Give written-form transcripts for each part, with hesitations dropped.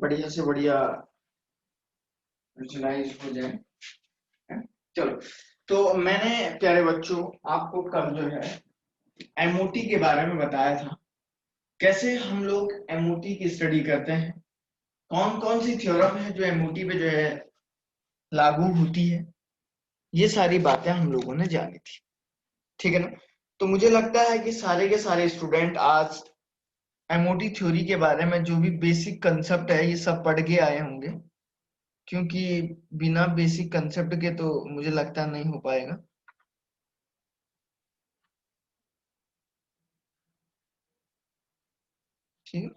बढ़िया से बढ़िया विजुलाइज हो जाए। है? चलो, तो मैंने प्यारे बच्चों आपको कल जो है एमओटी के बारे में बताया था, कैसे हम लोग एमओटी की स्टडी करते हैं, कौन कौन सी थ्योरम है जो एमओटी पे जो है लागू होती है। ये सारी बातें हम लोगों ने जानी थी, ठीक है ना। तो मुझे लगता है कि सारे के सारे स्टूडेंट आज एमओटी थ्योरी के बारे में जो भी बेसिक कंसेप्ट है ये सब पढ़ के आए होंगे, क्योंकि बिना बेसिक कंसेप्ट के तो मुझे लगता नहीं हो पाएगा। ठीक है,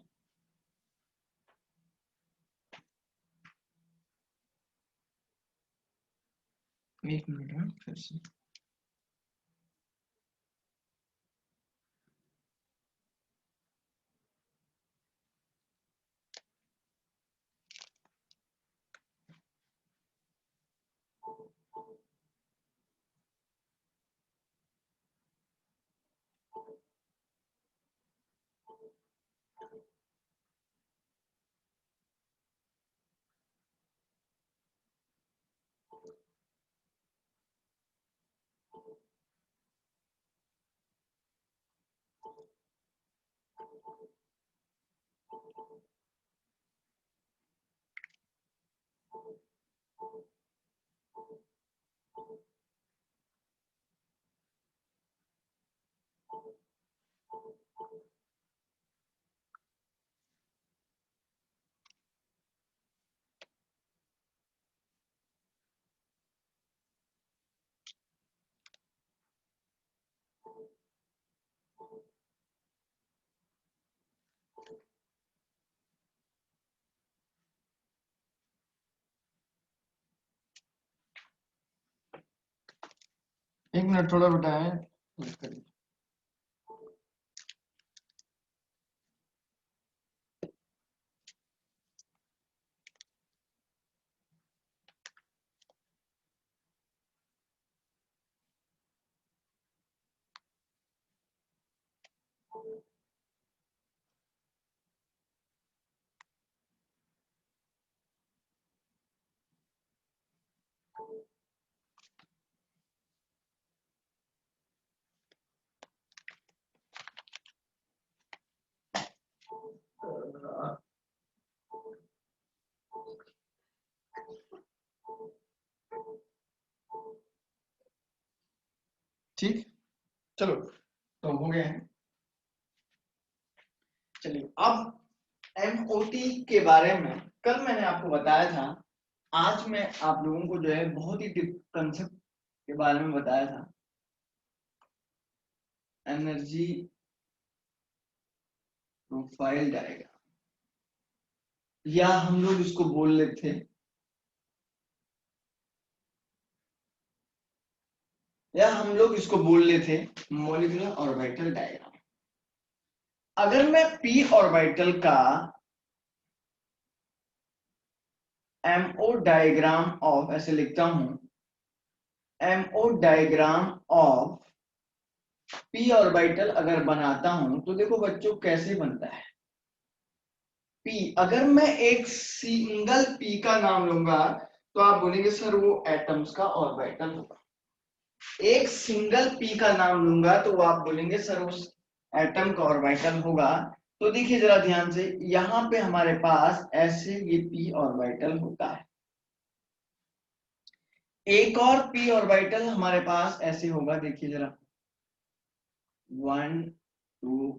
एक मिनट में फिर से। एक मिनट थोड़ा बताएं। ठीक, चलो तो हो गया है। चलिए अब एमओटी के बारे में कल मैंने आपको बताया था, आज मैं आप लोगों को जो है बहुत ही कंसेप्ट के बारे में बताया था, एनर्जी प्रोफाइल डायग्राम, या हम लोग इसको बोल लेते थे, या हम लोग इसको बोल लेते मॉलिक्यूलर ऑर्बिटल डायग्राम। अगर मैं पी ऑर्बिटल का एमओ डायग्राम ऑफ ऐसे लिखता हूं, ammo diagram of P orbital अगर बनाता हूं तो देखो बच्चों कैसे बनता है। पी, अगर मैं एक सिंगल पी का नाम लूंगा तो आप बोलेंगे सर वो एटम्स का ऑर्बिटल होगा। एक सिंगल पी का नाम लूंगा तो आप बोलेंगे सर उस एटम का ऑर्बिटल होगा। तो देखिए जरा ध्यान से, यहां पे हमारे पास ऐसे ये पी ऑर्बिटल होता है, एक और पी ऑर्बिटल हमारे पास ऐसे होगा, देखिए जरा 1 2,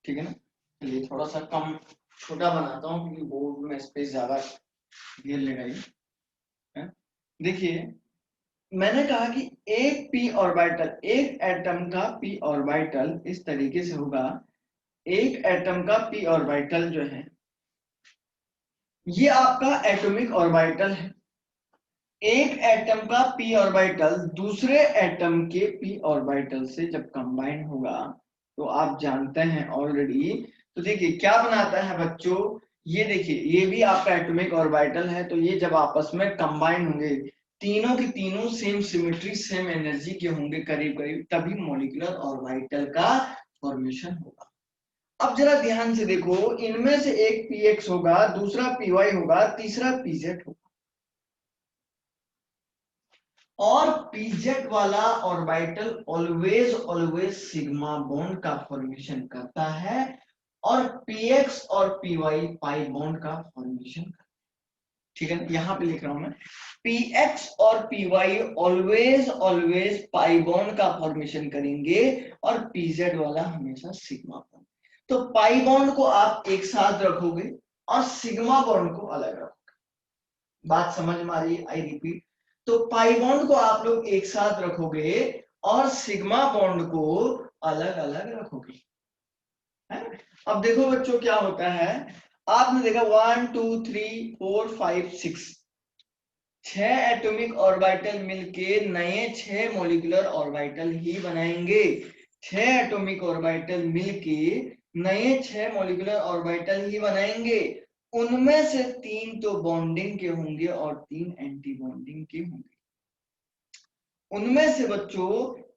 ठीक है ना। चलिए थोड़ा सा कम छोटा बनाता हूँ क्योंकि बोर्ड में स्पेस ज्यादा घेर लेगा ये। है? देखिए मैंने कहा कि एक पी ऑर्बिटल, एक एटम का पी ऑर्बिटल इस तरीके से होगा। एक एटम का पी ऑर्बिटल जो है ये आपका एटॉमिक ऑर्बिटल है। एक एटम का पी ऑर्बिटल दूसरे एटम के पी ऑर्बिटल से जब कंबाइन होगा तो आप जानते हैं ऑलरेडी। तो देखिए क्या बनाता है बच्चों, ये देखिए ये भी आपका एटॉमिक ऑर्बिटल है, तो ये जब आपस में कंबाइन होंगे तीनों के तीनों सेम सिमेट्री सेम एनर्जी के होंगे करीब करीब, तभी मॉलिक्यूलर ऑर्बिटल का फॉर्मेशन होगा। अब जरा ध्यान से देखो, इनमें से एक px होगा, दूसरा py होगा, तीसरा pz होगा, और pz वाला orbital always always sigma bond का फॉर्मेशन करता है, और px और py पाई बॉन्ड का फॉर्मेशन करता है। ठीक है, यहां पे लिख रहा हूं मैं, px और py always always pi bond का फॉर्मेशन करेंगे, और pz वाला हमेशा सिग्मा बॉन्ड। तो पाई बॉन्ड को आप एक साथ रखोगे और सिग्मा बॉन्ड को अलग रखोगे। बात समझ में आ रही है? आई रिपीट, तो पाई बॉन्ड को आप लोग एक साथ रखोगे और सिग्मा बॉन्ड को अलग अलग रखोगे, है ना? अब देखो बच्चों क्या होता है, आपने देखा 1 2 3 4 5 6, 6 एटॉमिक ऑर्बिटल मिलके नए 6 मॉलिक्यूलर ऑर्बिटल ही बनाएंगे। 6 एटॉमिक ऑर्बिटल मिलके नए 6 मॉलिक्यूलर ऑर्बिटल ही बनाएंगे। उनमें से 3 तो बॉन्डिंग के होंगे और 3 एंटी बॉन्डिंग के होंगे। उनमें से बच्चों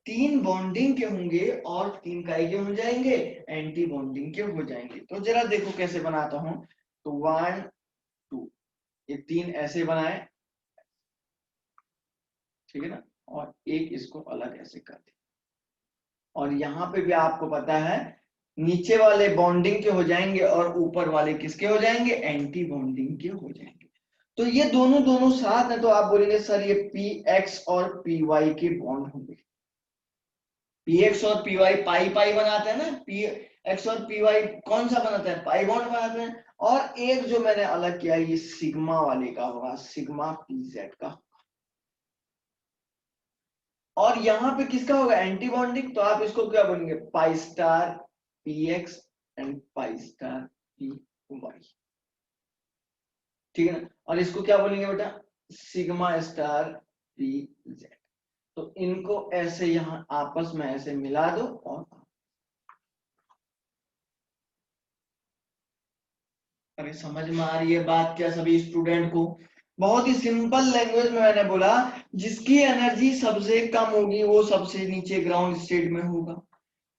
3 बॉन्डिंग के होंगे और 3 काई के हो जाएंगे, एंटी बॉन्डिंग के हो जाएंगे। तो जरा देखो कैसे बनाता हूं, तो 1 2, ये 3 ऐसे बनाए, ठीक है ना, और एक इसको अलग ऐसे कर दिया, और यहां पे भी आपको पता है नीचे वाले बॉन्डिंग के हो जाएंगे और ऊपर वाले किसके हो जाएंगे, एंटी बॉन्डिंग के हो जाएंगे। तो ये दोनों दोनों साथ है, तो आप बोलेंगे सर ये px और py के बॉन्ड होंगे। px और py पाई पाई बनाते हैं ना, px और py कौन सा बनाते हैं, पाई बॉन्ड बनाते हैं। और एक जो मैंने अलग किया ये सिग्मा वाले का होगा, सिग्मा pz का। और यहाँ पे किसका होगा, एंटी बॉन्डिंग, तो आप इसको क्या बोलेंगे, pi star px and pi star py, ठीक है ना। और इसको क्या बोलेंगे बेटा, सिग्मा स्टार pz। तो इनको ऐसे यहाँ आपस में ऐसे मिला दो, और अरे समझ में आ रही है बात क्या सभी स्टूडेंट को? बहुत ही सिंपल लैंग्वेज में मैंने बोला, जिसकी एनर्जी सबसे कम होगी वो सबसे नीचे ग्राउंड स्टेट में होगा।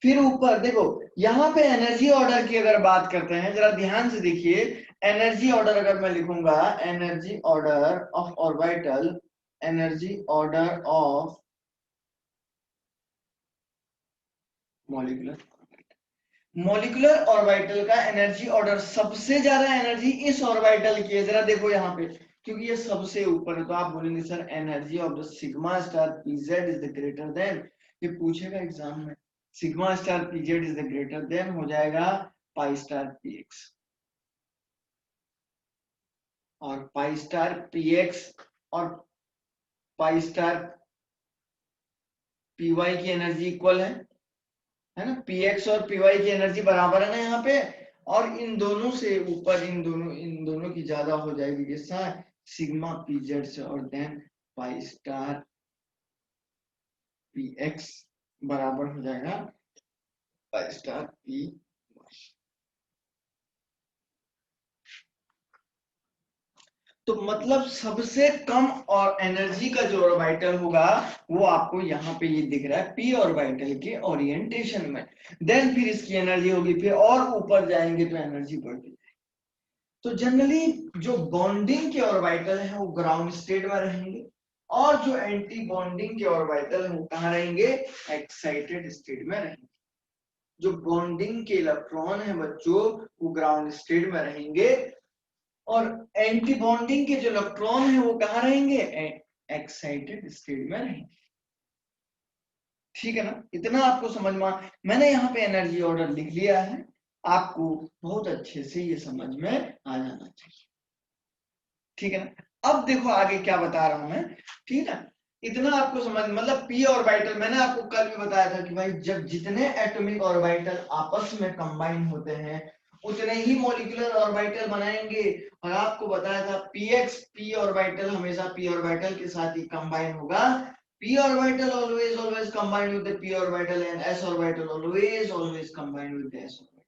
फिर ऊपर देखो, यहाँ पे एनर्जी ऑर्डर की अगर बात करते हैं, जरा ध्यान से देखिए, एनर्जी ऑर्डर अगर मैं लिखूंगा, energy order of orbital, energy order of molecular, molecular orbital का एनर्जी ऑर्डर, सबसे ज्यादा एनर्जी इस ऑर्बिटल की है, जरा देखो यहाँ पे, क्योंकि ये सबसे ऊपर है, तो आप बोलेंगे sir energy of the sigma star pz is the greater than, ये पूछेगा एग्जाम में, sigma star pz is the greater than हो जाएगा पाई स्टार px, और पाई स्टार px और पाई स्टार py की एनर्जी इक्वल है ना, px और py की एनर्जी बराबर है ना यहाँ पे, और इन दोनों से ऊपर इन दोनों की ज्यादा हो जाएगी किससे, सिग्मा pz से, और देन पाई स्टार px बराबर हो जाएगा पाई स्टार py। तो मतलब सबसे कम और एनर्जी का जो ऑर्बिटल होगा वो आपको यहाँ पे ये दिख रहा है p ऑर्बिटल के ओरिएंटेशन में, देन फिर इसकी एनर्जी होगी, फिर और ऊपर जाएंगे तो एनर्जी बढ़ती है। तो जनरली जो बॉन्डिंग के ऑर्बिटल है वो ग्राउंड स्टेट में रहेंगे, और जो एंटी बॉन्डिंग के ऑर्बिटल है वो कहाँ रहेंगे, एक्साइटेड स्टेट में रहेंगे। जो बॉन्डिंग के इलेक्ट्रॉन है बच्चों वो ग्राउंड स्टेट में रहेंगे, और एंटी बॉन्डिंग के जो इलेक्ट्रॉन है वो कहाँ रहेंगे, एक्साइटेड स्टेट में रहेंगे। ठीक है ना, इतना आपको समझ में मैंने यहाँ पे एनर्जी ऑर्डर लिख लिया है, आपको बहुत अच्छे से ये समझ में आ जाना चाहिए। ठीक है ना, अब देखो आगे क्या बता रहा हूं मैं, ठीक है, इतना आपको समझ, मतलब p ऑर्बिटल मैंने आपको कल भी बताया था कि भाई जब जितने एटॉमिक ऑर्बिटल आपस में कंबाइन होते हैं उतने ही मॉलिक्यूलर ऑर्बिटल बनाएंगे, और आपको बताया था px p ऑर्बिटल हमेशा p ऑर्बिटल के साथ ही कंबाइन होगा, p orbital always always combined with the p orbital, and s orbital always combined with the s orbital।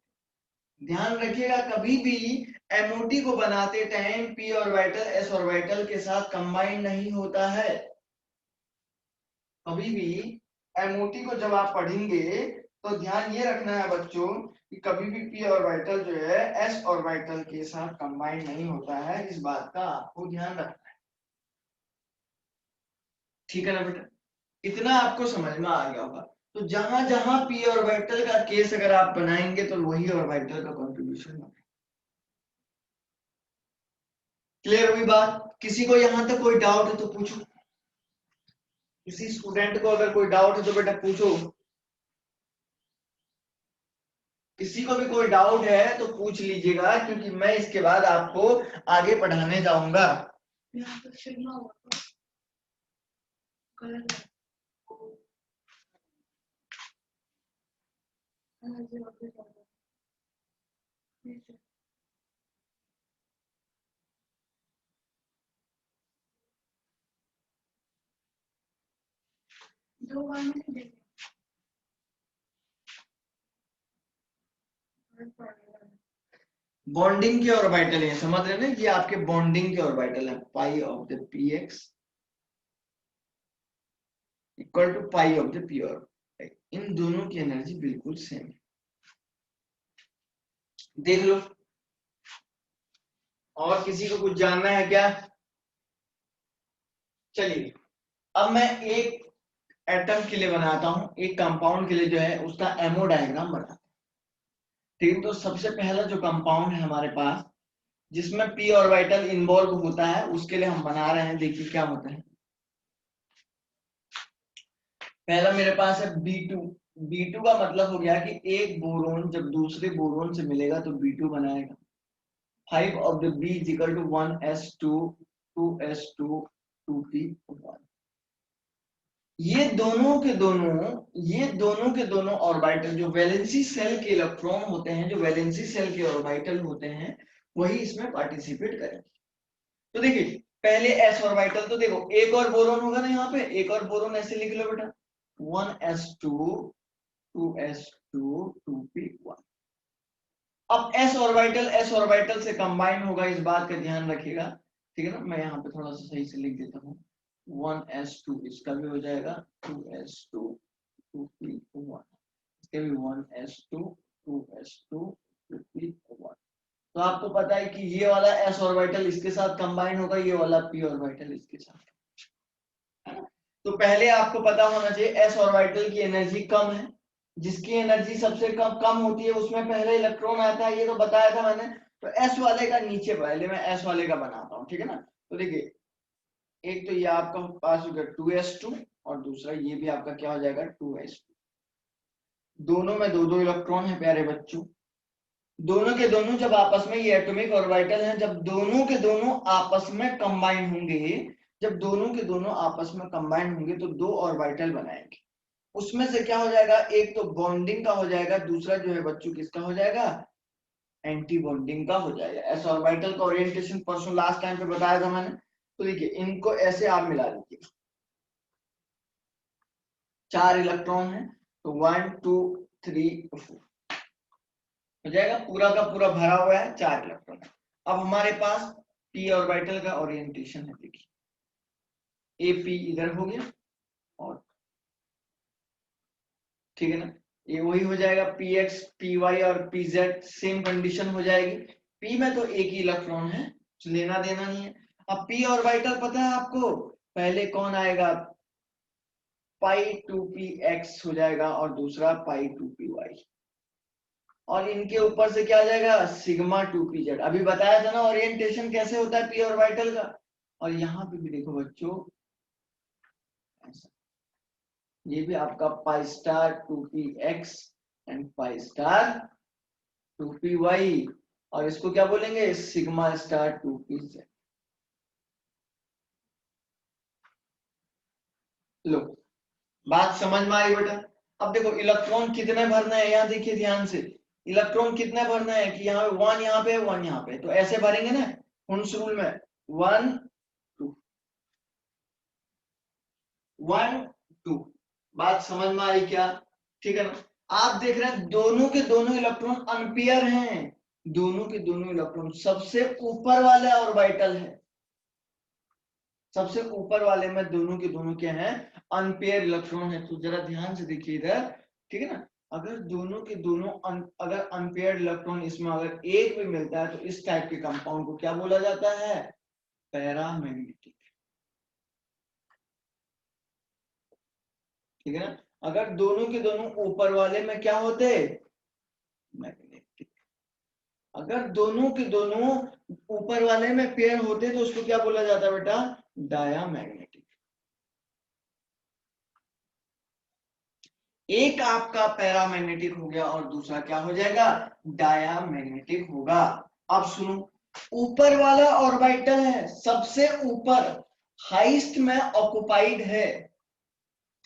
ध्यान रखिएगा कभी भी MOT को बनाते time p orbital s orbital के साथ कंबाइन नहीं होता है। कभी भी MOT को जब आप पढ़ेंगे तो ध्यान ये रखना है बच्चों कि कभी भी p ऑर्बिटल जो है s ऑर्बिटल के साथ कंबाइन नहीं होता है, इस बात का आपको ध्यान रखना है। ठीक है ना बेटा, इतना आपको समझ में आ गया होगा। तो जहां जहां p ऑर्बिटल का केस अगर आप बनाएंगे तो वही ऑर्बिटल का कॉन्ट्रीब्यूशन होगा। क्लियर हुई बात? किसी को यहां तक कोई डाउट है तो पूछो, किसी स्टूडेंट को अगर कोई डाउट है तो बेटा पूछो, किसी को भी कोई डाउट है तो पूछ लीजिएगा, क्योंकि मैं इसके बाद आपको आगे पढ़ाने जाऊंगा। बॉन्डिंग के ऑर्बिटल है, समझ रहे ना, ये आपके बॉन्डिंग के ऑर्बिटल है। Pi of the P X equal to pi of the P orbital, इन दोनों की एनर्जी बिल्कुल सेम है। देख लो, और किसी को कुछ जानना है क्या? चलिए, अब मैं एक एटम के लिए बनाता हूं, एक कंपाउंड के लिए जो है उसका एमओ डायग्राम बनाता हूं। ठीक, तो सबसे पहला जो कंपाउंड है हमारे पास जिसमें p ऑर्बिटल इन्वॉल्व होता है, उसके लिए हम बना रहे हैं। देखिए क्या होता है। पहला मेरे पास है B2। B2 का मतलब हो गया कि एक बोरोन जब दूसरे बोरोन से मिलेगा तो B2 बनाएगा। 5 of the B is equal to 1s2 2s2 2p1। ये दोनों के दोनों ऑर्बिटल जो वैलेंसी सेल के इलेक्ट्रॉन होते हैं, जो वैलेंसी सेल के ऑर्बिटल होते हैं, वही इसमें पार्टिसिपेट करेंगे। तो देखिए, पहले s ऑर्बिटल, तो देखो एक और बोरोन होगा ना, यहाँ पे एक और बोरोन ऐसे लिख लो बेटा, 1s2 2s2 2p1। अब s ऑर्बिटल से कंबाइन होगा, इस बात का ध्यान रखिएगा। ठीक है ना, मैं यहाँ पे थोड़ा सा सही से लिख देता हूँ। 1s2 इसका भी हो जाएगा, 2s2 2p1 इसका भी 1s2 2s2 2p1। तो आपको पता है कि ये वाला s ऑर्बिटल इसके साथ कंबाइन होगा, ये वाला p ऑर्बिटल इसके साथ, है ना। तो पहले आपको पता होना चाहिए s ऑर्बिटल की एनर्जी कम है, जिसकी एनर्जी सबसे कम होती है उसमें पहले इलेक्ट्रॉन आता है, ये तो बताया था मैंने। तो s वाले का नीचे, पहले मैं s वाले का बनाता हूँ। ठीक है ना, तो देखिए, एक तो ये आपका पास हो गया 2s2 और दूसरा ये भी आपका क्या हो जाएगा 2s2। दोनों में दो दो इलेक्ट्रॉन है प्यारे बच्चों। दोनों के दोनों जब आपस में, ये एटॉमिक ऑर्बिटल हैं, जब दोनों के दोनों आपस में कंबाइन होंगे, जब दोनों के दोनों आपस में कंबाइन होंगे तो दो ऑर्बिटल बनाएंगे। उसमें से क्या हो जाएगा, एक तो बॉन्डिंग का हो जाएगा, दूसरा जो है बच्चों किसका हो जाएगा, एंटी बॉन्डिंग का हो जाएगा। एस ऑर्बिटल का ओरिएंटेशन परसों लास्ट टाइम पे बताया था मैंने। तो देखिए, इनको ऐसे आप मिला दीजिए, 4 इलेक्ट्रॉन है तो 1 2 3 4 हो जाएगा, पूरा का पूरा भरा हुआ है 4 इलेक्ट्रॉन। अब हमारे पास p ऑर्बिटल का ओरिएंटेशन है, देखिए AP इधर हो गया, और ठीक है ना, ये वही हो जाएगा px py और pz, सेम कंडीशन हो जाएगी। p में तो एक ही इलेक्ट्रॉन है, लेना देना नहीं है। अब p ऑर्बिटल पता है आपको, पहले कौन आएगा, पाई 2px हो जाएगा और दूसरा पाई 2py, और इनके ऊपर से क्या आ जाएगा, सिग्मा 2pz। अभी बताया था ना ओरिएंटेशन कैसे होता है p ऑर्बिटल का। और यहाँ पे भी देखो बच्चों, ऐसा, ये भी आपका pi star 2px and pi star 2py, और इसको क्या बोलेंगे, सिग्मा स्टार 2pz। लो, बात समझ में आई बेटा। अब देखो इलेक्ट्रॉन कितने भरना है, यहाँ देखिए ध्यान से, इलेक्ट्रॉन कितने भरना है कि यहाँ 1 यहाँ पे 1 यहाँ पे, तो ऐसे भरेंगे ना हुंस रूल में, 1 2 1 2। बात समझ में आई क्या? ठीक है ना, आप देख रहे हैं दोनों के दोनों इलेक्ट्रॉन अनपेयर हैं, दोनों के दोनों इलेक्ट्रॉन सबसे ऊपर वाले ऑर्बिटल है, सबसे ऊपर वाले में दोनों के दोनों क्या हैं, अनपेयर इलेक्ट्रॉन है। तो जरा ध्यान से देखिए इधर, ठीक है ना, अगर दोनों के दोनों अगर अनपेयर्ड इलेक्ट्रॉन इसमें अगर एक भी मिलता है तो इस टाइप के कंपाउंड को क्या बोला जाता है? पैरामैग्नेटिक। ठीक है ना? अगर दोनों के दोनों ऊपर वाले में क्या होते? मैग्नेटिक। अगर दोनों के दोनों ऊपर वाले में पेयर होते तो उसको क्या बोला जाता है बेटा? डायामैग्नेटिक। एक आपका पैरामैग्नेटिक हो गया और दूसरा क्या हो जाएगा? डायामैग्नेटिक होगा। अब सुनो, ऊपर वाला ऑर्बिटल है सबसे ऊपर, हाईएस्ट में ऑक्युपाइड है,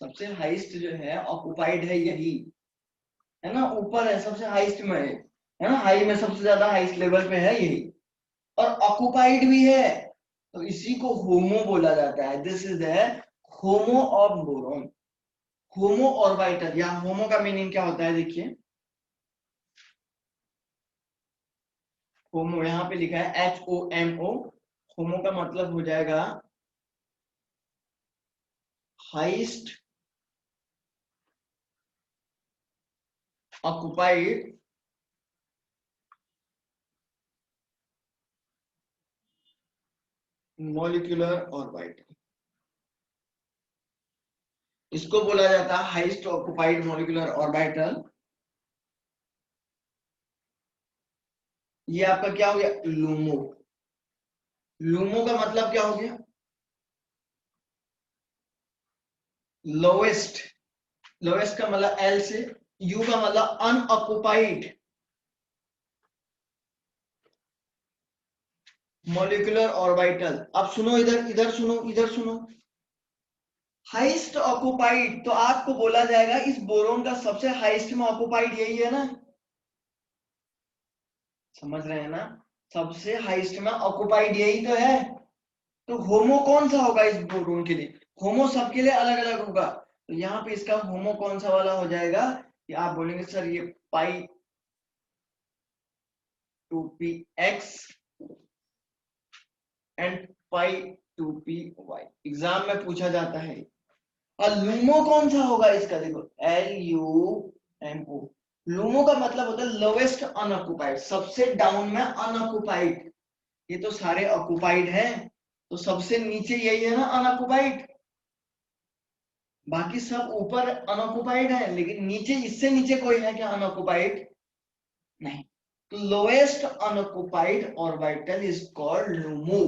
सबसे हाईएस्ट जो है ऑक्युपाइड है, यही है ना, ऊपर है सबसे हाईएस्ट में है ना, हाई में सबसे ज्यादा हाईएस्ट लेवल पे है यही, और ऑक्युपाइड भी है, तो इसी को होमो बोला जाता है। This is the homo of boron. Homo orbital, या होमो का मीनिंग क्या होता है देखिए, होमो यहाँ पे लिखा है HOMO, होमो का मतलब हो जाएगा हाईएस्ट ऑक्युपाइड मॉलिक्यूलर ऑर्बिटल, इसको बोला जाता है हाईएस्ट ऑक्युपाइड मॉलिक्यूलर ऑर्बिटल। ये आपका क्या हो गया? लूमो। लूमो का मतलब क्या हो गया? लोएस्ट। लोएस्ट का मतलब एल से, यू का मतलब अनऑक्युपाइड मॉलिक्यूलर ऑर्बिटल। अब सुनो, इधर इधर सुनो, इधर सुनो, हाईएस्ट ऑक्युपाइड, तो आपको बोला जाएगा इस बोरोन का सबसे हाईएस्ट में ऑक्युपाइड यही है ना, समझ रहे हैं ना, सबसे हाईएस्ट में ऑक्युपाइड यही तो है। तो होमो कौन सा होगा इस बोरोन के लिए? होमो सबके लिए अलग अलग होगा, तो यहाँ पे इसका होमो कौन सा वाला हो जाएगा कि आप बोलेंगे सर ये पाई 2px and pi 2py, exam में पूछा जाता है। और लूमो कौन सा होगा इसका? देखो LUMO, लूमो का मतलब होता है लोवेस्ट अनऑक्युपाइड, सबसे डाउन में अनऑक्युपाइड। ये तो सारे ऑक्युपाइड हैं, तो सबसे नीचे यही है ना अनऑक्युपाइड, बाकी सब ऊपर अनऑक्युपाइड है, लेकिन नीचे, इससे नीचे कोई है क्या अनऑक्युपाइड? नहीं। तो lowest unoccupied orbital is called LUMO.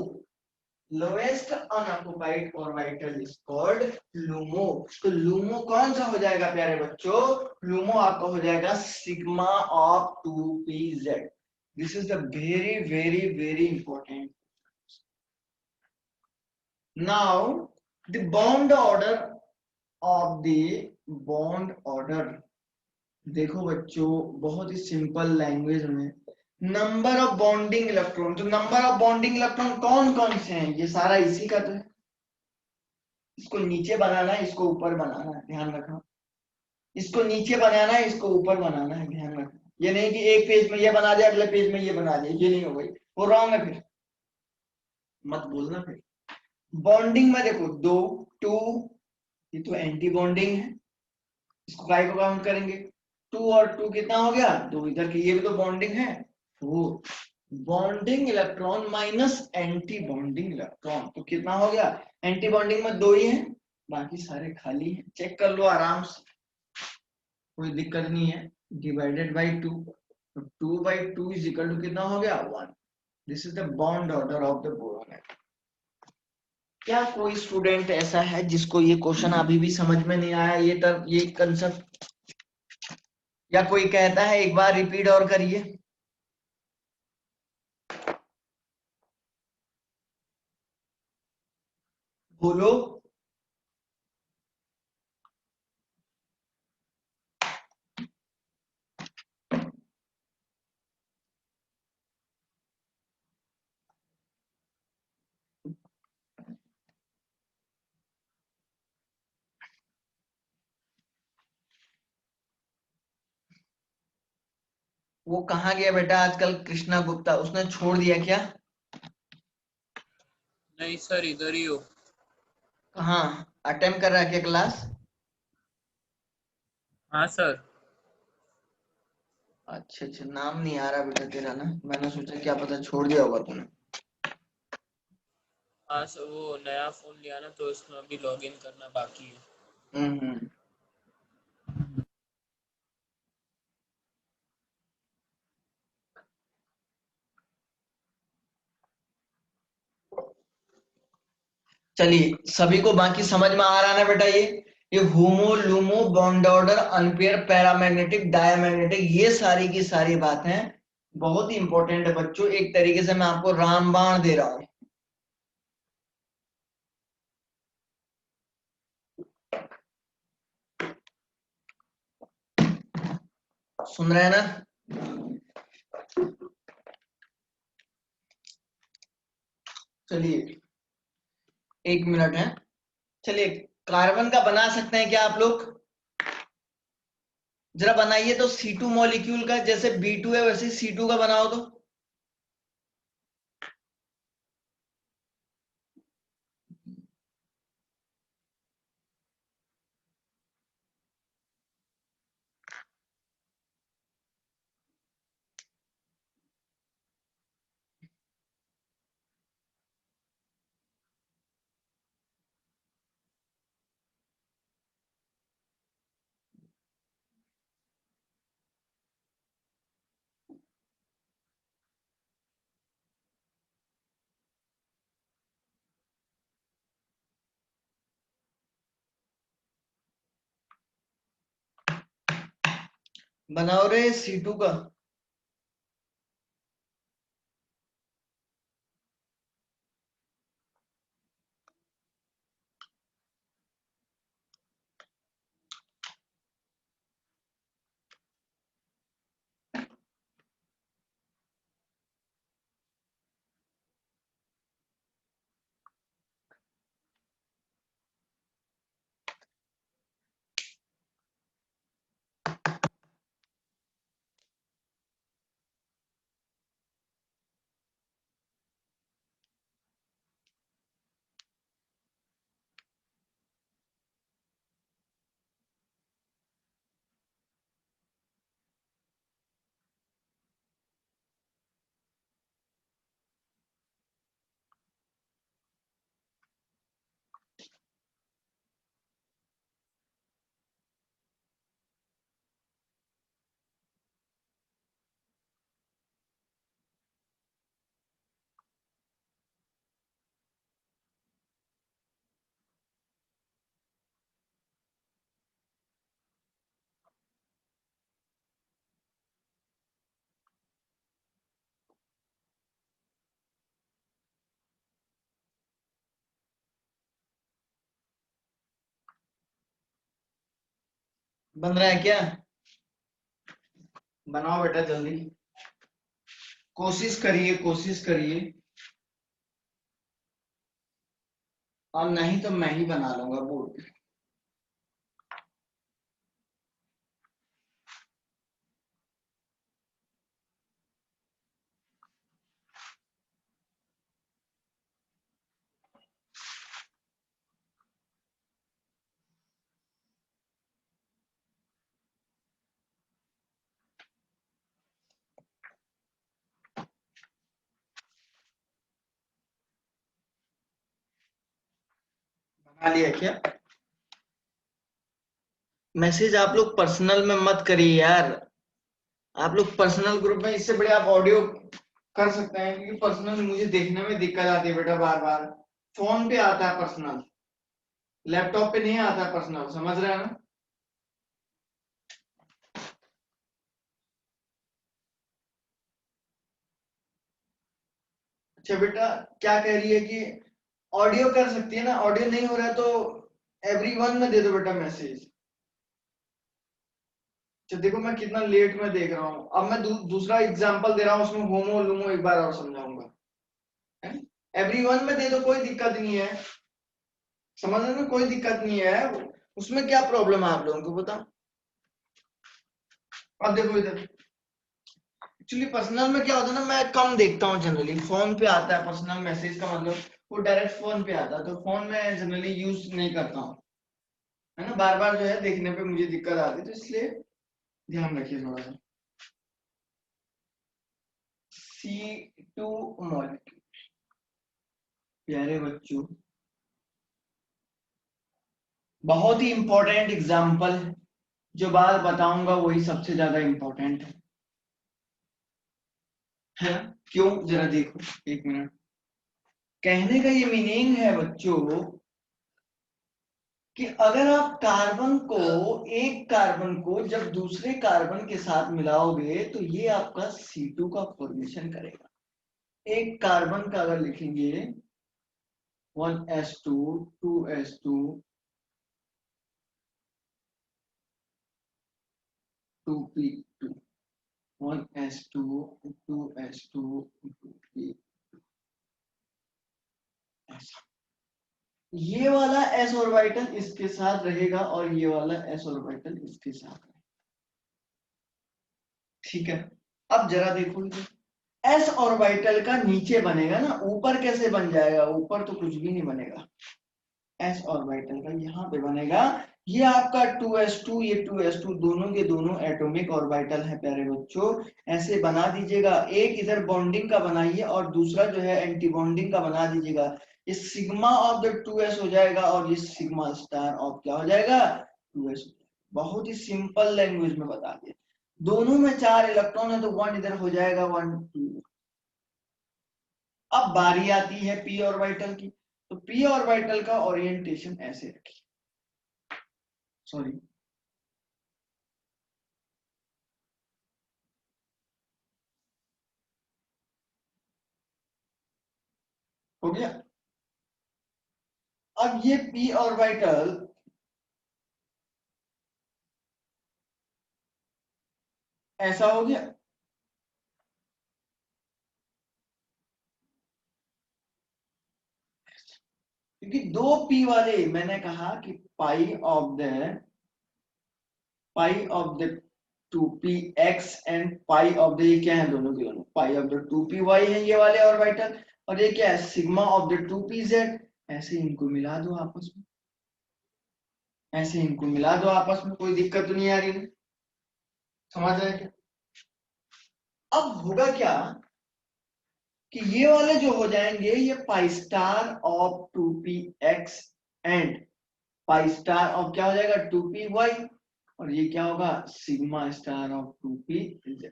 Lowest unoccupied orbital is called LUMO. तो लूमो कौन सा हो जाएगा प्यारे बच्चों? लूमो आपका हो जाएगा sigma of 2pz। This is the very very very important. Now the bond order of the bond order, देखो बच्चों बहुत ही सिंपल लैंग्वेज में, नंबर ऑफ बॉन्डिंग इलेक्ट्रॉन, तो नंबर ऑफ बॉन्डिंग इलेक्ट्रॉन कौन कौन से हैं? ये सारा इसी का तो है। इसको नीचे बनाना है, इसको ऊपर बनाना है, ध्यान रखना। इसको नीचे बनाना है, इसको ऊपर बनाना है, ध्यान रखना। ये नहीं कि एक पेज में ये बना दे अगले पेज में ये बना दे, ये नहीं हो गई, वो रॉन्ग है, फिर मत बोलना फिर। बॉन्डिंग में देखो दो, टू, ये तो एंटी बॉन्डिंग है, इसको काय को काउंट करेंगे? टू और टू कितना हो गया? दो, इधर की ये भी तो बॉन्डिंग है, वो bonding electron minus anti bonding electron, तो कितना हो गया? एंटी बॉन्डिंग में दो ही है, बाकी सारे खाली है, चेक कर लो आराम से, कोई दिक्कत नहीं है। डिवाइडेड बाई टू, तो 2/2 इज इक्वल टू कितना हो गया? 1। This is the bond order of the boron. क्या कोई स्टूडेंट ऐसा है जिसको ये क्वेश्चन अभी भी समझ में नहीं आया, ये तब ये कंसेप्ट, या कोई कहता है एक बार रिपीट और करिए? बोलो। वो कहाँ गया बेटा आजकल? कृष्णा गुप्ता, उसने छोड़ दिया क्या? नहीं सर, इधर ही हो। कहाँ अटेम्प्ट कर रहा है क्या क्लास? हाँ सर। अच्छा अच्छा, नाम नहीं आ रहा बेटा तेरा ना, मैंने सोचा क्या पता छोड़ दिया होगा तूने। हाँ सर, वो नया फोन लिया ना तो इसमें अभी लॉगिन करना बाकी है। हम्म। चलिए, सभी को बाकी समझ में आ रहा है ना बेटा? ये HOMO LUMO bond order unpair paramagnetic diamagnetic, ये सारी की सारी बातें बहुत ही इंपॉर्टेंट है बच्चों। एक तरीके से मैं आपको रामबाण दे रहा हूं। सुन रहे हैं ना? चलिए, 1 मिनट है। चलिए, कार्बन का बना सकते हैं क्या आप लोग? जरा बनाइए तो C2 मॉलिक्यूल का, जैसे B2 है वैसे C2 का बनाओ तो। बनाओ रे C2 का। बन रहा है क्या? बनाओ बेटा जल्दी, कोशिश करिए कोशिश करिए। और नहीं तो मैं ही बना लूंगा बोर्ड। बना लिया क्या? मैसेज आप लोग पर्सनल में मत करिए यार। आप लोग पर्सनल ग्रुप में, इससे बड़े आप ऑडियो कर सकते हैं, क्योंकि पर्सनल मुझे देखने में दिक्कत आती है बेटा। बार बार फोन पे आता है पर्सनल, लैपटॉप पे नहीं आता है पर्सनल, समझ रहे हैं ना? अच्छा बेटा, क्या कह रही है कि ऑडियो कर सकती है ना? ऑडियो नहीं हो रहा है तो एवरीवन में दे दो बेटा मैसेज। अच्छा देखो, मैं कितना लेट में देख रहा हूँ। अब मैं दूसरा एग्जांपल दे रहा हूँ, उसमें होमो लूमो एक बार और समझाऊंगा। एवरीवन में दे दो, कोई दिक्कत नहीं है, समझने में कोई दिक्कत नहीं है। उसमें क्या प्रॉब्लम है आप लोगों को बताओ? अब देखो इधर, एक्चुअली पर्सनल में क्या होता है ना, मैं कम देखता हूँ जनरली। फोन पे आता है पर्सनल मैसेज का मतलब, वो डायरेक्ट फोन पे आता है, तो फोन में जनरली यूज नहीं करता हूँ, है ना? बार बार जो है देखने पे मुझे दिक्कत आती है, तो इसलिए ध्यान रखिए थोड़ा सा। C2 molecule. प्यारे बच्चों, बहुत ही इंपॉर्टेंट एग्जाम्पल, जो बात बताऊंगा वही सबसे ज्यादा इंपॉर्टेंट है। क्यों, जरा देखो, एक मिनट। कहने का ये मीनिंग है बच्चों कि अगर आप कार्बन को, एक कार्बन को जब दूसरे कार्बन के साथ मिलाओगे तो ये आपका C2 का फॉर्मेशन करेगा। एक कार्बन का अगर लिखेंगे 1s2 2s2 2p2 1s2 2s2 2p, ऐसा। ये वाला s ऑर्बिटल इसके साथ रहेगा और ये वाला s ऑर्बिटल इसके साथ रहेगा। ठीक है, अब जरा देखो, s ऑर्बिटल का नीचे बनेगा ना, ऊपर कैसे बन जाएगा? ऊपर तो कुछ भी नहीं बनेगा। s ऑर्बिटल का यहाँ पे बनेगा। ये आपका 2s2, ये 2s2 दोनों के दोनों एटॉमिक ऑर्बिटल है प्यारे बच्चों। ऐसे बना दीजिएगा, एक इधर बॉन्डिंग का बनाइए और दूसरा जो है एंटी बॉन्डिंग का बना दीजिएगा। ये सिग्मा ऑफ द 2s हो जाएगा और ये सिग्मा स्टार ऑफ क्या हो जाएगा? 2s। बहुत ही सिंपल लैंग्वेज में बता दिया। दोनों में 4 इलेक्ट्रॉन है तो 1 इधर हो जाएगा, 1 2। अब बारी आती है p ऑर्बिटल की, तो p ऑर्बिटल का ओरिएंटेशन ऐसे रखिए, सॉरी, हो गया। अब ये p ऑर्बिटल ऐसा हो गया। क्योंकि दो p वाले, मैंने कहा कि पाई of the 2px and pi of the, ये क्या है? दोनों के दोनों पाई ऑफ द 2py है ये वाले ऑर्बिटल, और ये क्या है? Sigma of the 2pz। ऐसे इनको मिला दो आपस में, ऐसे इनको मिला दो आपस में, कोई दिक्कत तो नहीं आ रही, समझ रहे क्या? अब होगा क्या कि ये वाले जो हो जाएंगे ये pi star of 2px and pi star of क्या हो जाएगा? 2py, और ये क्या होगा? Sigma star of 2pz।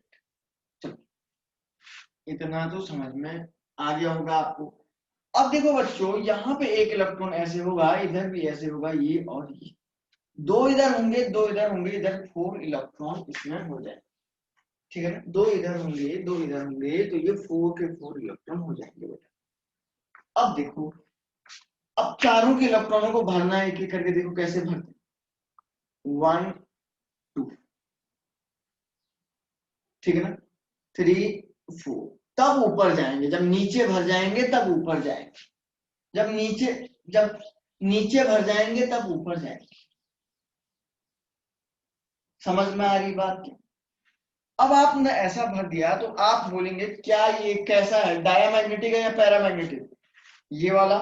चलो, इतना तो समझ में आ गया होगा आपको। अब देखो बच्चों, यहाँ पे एक इलेक्ट्रॉन ऐसे होगा, इधर भी ऐसे होगा, ये और ये दो इधर होंगे, दो इधर होंगे, इधर 4 इलेक्ट्रॉन इसमें हो जाए। ठीक है ना, दो इधर होंगे, दो इधर होंगे, तो ये 4 के 4 इलेक्ट्रॉन हो जाएंगे बेटा। अब देखो, अब चारों के इलेक्ट्रॉनों को भरना है, एक एक करके, देखो कैसे भरते। 1 2, ठीक है ना, 3 4, तब ऊपर जाएंगे, जब नीचे भर जाएंगे तब ऊपर जाएंगे, जब नीचे भर जाएंगे तब ऊपर जाएंगे। समझ में आ रही बात क्या? अब आपने ऐसा भर दिया तो आप बोलेंगे क्या ये कैसा है, डायमैग्नेटिक है या पैरामैग्नेटिक? ये वाला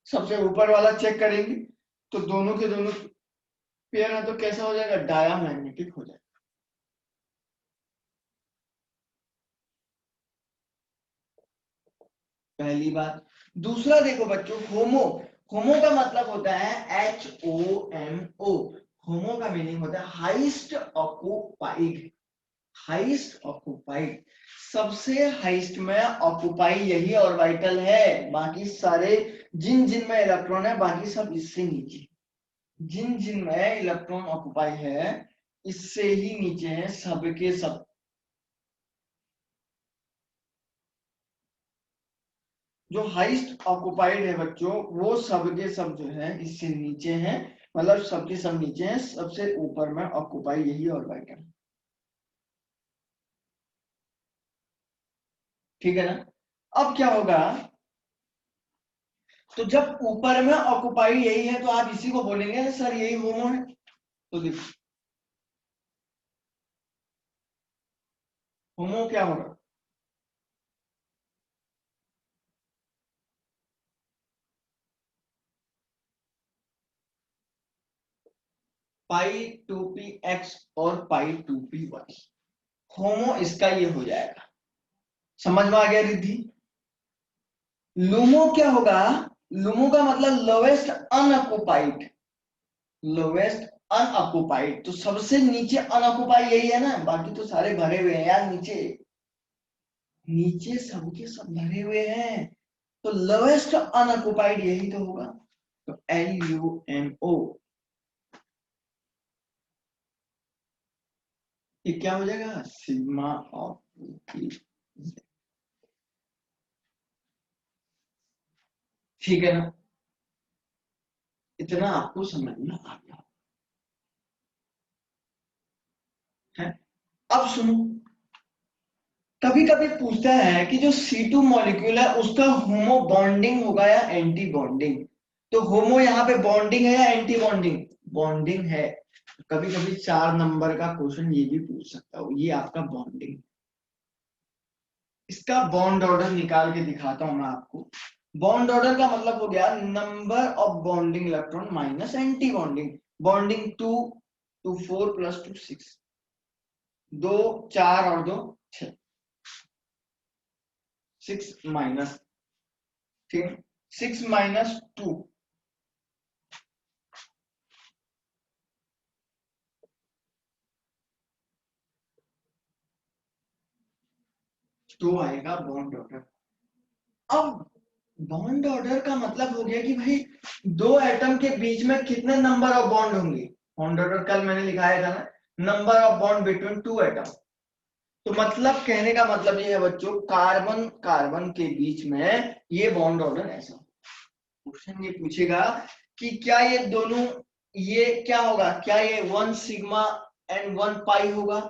सबसे ऊपर वाला चेक करेंगे तो दोनों के दोनों पेयर है, तो कैसा हो जाएगा? डायमैग्नेटिक हो जाएगा। पहली बात। दूसरा देखो बच्चों, होमो, होमो का मतलब होता है HOMO। होमो का मीनिंग होता है हाईएस्ट ऑक्युपाइड। हाईएस्ट ऑक्युपाइड, सबसे हाईएस्ट में ऑक्युपाई यही ऑर्बिटल है। बाकी सारे जिन जिन में इलेक्ट्रॉन है, बाकी सब इससे नीचे। जिन जिन में इलेक्ट्रॉन ऑक्युपाई है, इससे ही नीचे है सबके सब। जो हाईएस्ट ऑक्युपाइड है बच्चों, वो सबके सब जो है इससे नीचे हैं, मतलब सबके सब नीचे हैं, सबसे ऊपर में ऑक्युपाई यही ऑर्बिटल। ठीक है ना? अब क्या होगा, तो जब ऊपर में ऑक्युपाई यही है तो आप इसी को बोलेंगे सर यही होमो है। तो देखो, होमो क्या होगा? पाई 2px और पाई 2py, होमो इसका ये हो जाएगा। समझ में आ गया रिद्धि? लुमो क्या होगा? लुमो का मतलब लोवेस्ट अनऑक्युपाइड, लोवेस्ट अनऑक्युपाइड, तो सबसे नीचे अनऑक्युपाइड यही है ना, बाकी तो सारे भरे हुए हैं यार, नीचे नीचे सबके सब भरे हुए हैं, तो लोवेस्ट अनऑक्युपाइड यही तो होगा, तो LUMO, ये क्या हो जाएगा? Sigma of P। ठीक है ना? इतना आपको समझ में आ गया है? अब सुनो, कभी कभी पूछता है कि जो C2 मॉलिक्यूल है उसका होमो बॉन्डिंग होगा या एंटी बॉन्डिंग, तो होमो यहाँ पे बॉन्डिंग है या एंटी बॉन्डिंग? बॉन्डिंग है। कभी कभी 4 नंबर का क्वेश्चन ये भी पूछ सकता हूँ, ये आपका बॉन्डिंग, इसका बॉन्ड ऑर्डर निकाल के दिखाता हूं मैं आपको। बॉन्ड ऑर्डर का मतलब हो गया number of bonding electron minus anti bonding. Bonding 2, 2 4 plus 2 6, 2 4 और 2 6, 6 माइनस, ठीक, 6 माइनस 2, तो आएगा बॉन्ड ऑर्डर। अब बॉन्ड ऑर्डर का मतलब हो गया कि भाई दो एटम के बीच में कितने नंबर ऑफ बॉन्ड होंगे। बॉन्ड ऑर्डर कल मैंने लिखाया था ना, number of bond between two atom. तो मतलब कहने का मतलब ये है बच्चों, कार्बन कार्बन के बीच में ये बॉन्ड ऑर्डर ऐसा। क्वेश्चन ये पूछेगा कि क्या ये दोनों, ये क्या होगा, क्या ये 1 सिग्मा एंड 1 पाई होगा,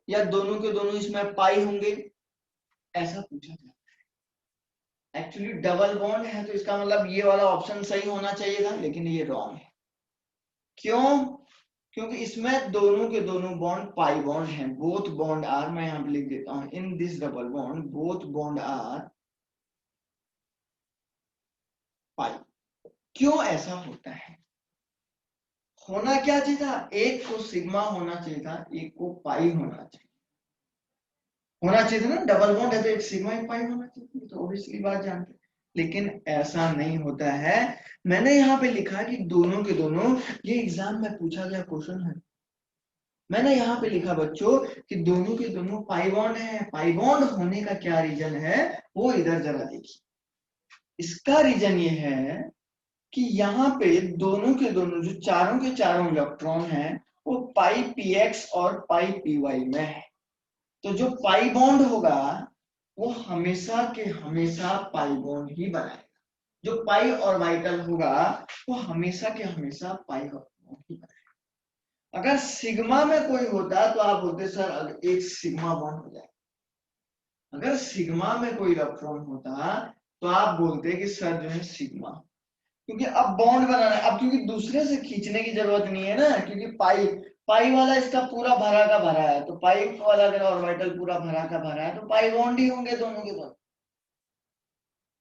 या दोनों के दोनों इसमें पाई होंगे, ऐसा पूछा जाता है। एक्चुअली डबल बॉन्ड है तो इसका मतलब ये वाला ऑप्शन सही होना चाहिए था, लेकिन ये रॉन्ग है। क्यों? क्योंकि इसमें दोनों के दोनों बॉन्ड पाई बॉन्ड हैं। बोथ बॉन्ड आर, मैं यहां पे लिख देता हूं, in this double bond both bond are pi. क्यों ऐसा होता है? होना क्या चाहिए था, एक को सिग्मा होना चाहिए था, एक को पाई होना चाहिए था ना। डबल बॉन्ड है तो एक सिग्मा एक पाई होना चाहिए, तो ऑब्वियसली बात जानते हैं। लेकिन ऐसा नहीं होता है। मैंने यहाँ पे लिखा कि दोनों के दोनों, ये एग्जाम में पूछा गया क्वेश्चन है। मैंने यहाँ पे लिखा बच्चों कि दोनों के दोनों पाई बॉन्ड है। पाई बॉन्ड होने का क्या रीजन है, वो इधर जरा देखिए। इसका रीजन ये है कि यहाँ पे दोनों के दोनों जो चारों के चारों इलेक्ट्रॉन हैं वो पाई px और पाई py में है। तो जो पाई बॉन्ड होगा वो हमेशा के हमेशा पाई बॉन्ड ही बनाएगा। जो पाई ऑर्बिटल होगा वो हमेशा के हमेशा पाई बॉन्ड ही बनाएगा। अगर सिग्मा में कोई होता तो आप बोलते सर अगर एक सिग्मा बॉन्ड हो जाए। अगर सिग्मा में कोई इलेक्ट्रॉन होता तो आप बोलते कि सर जो है सिग्मा, क्योंकि अब बॉन्ड बनाना है। अब क्योंकि दूसरे से खींचने की जरूरत नहीं है ना, क्योंकि पाई पाई वाला इसका पूरा भरा का भरा है, तो पाई वाला अगर ऑर्बिटल पूरा भरा का भरा है तो पाई बॉन्ड ही होंगे दोनों के दोनों।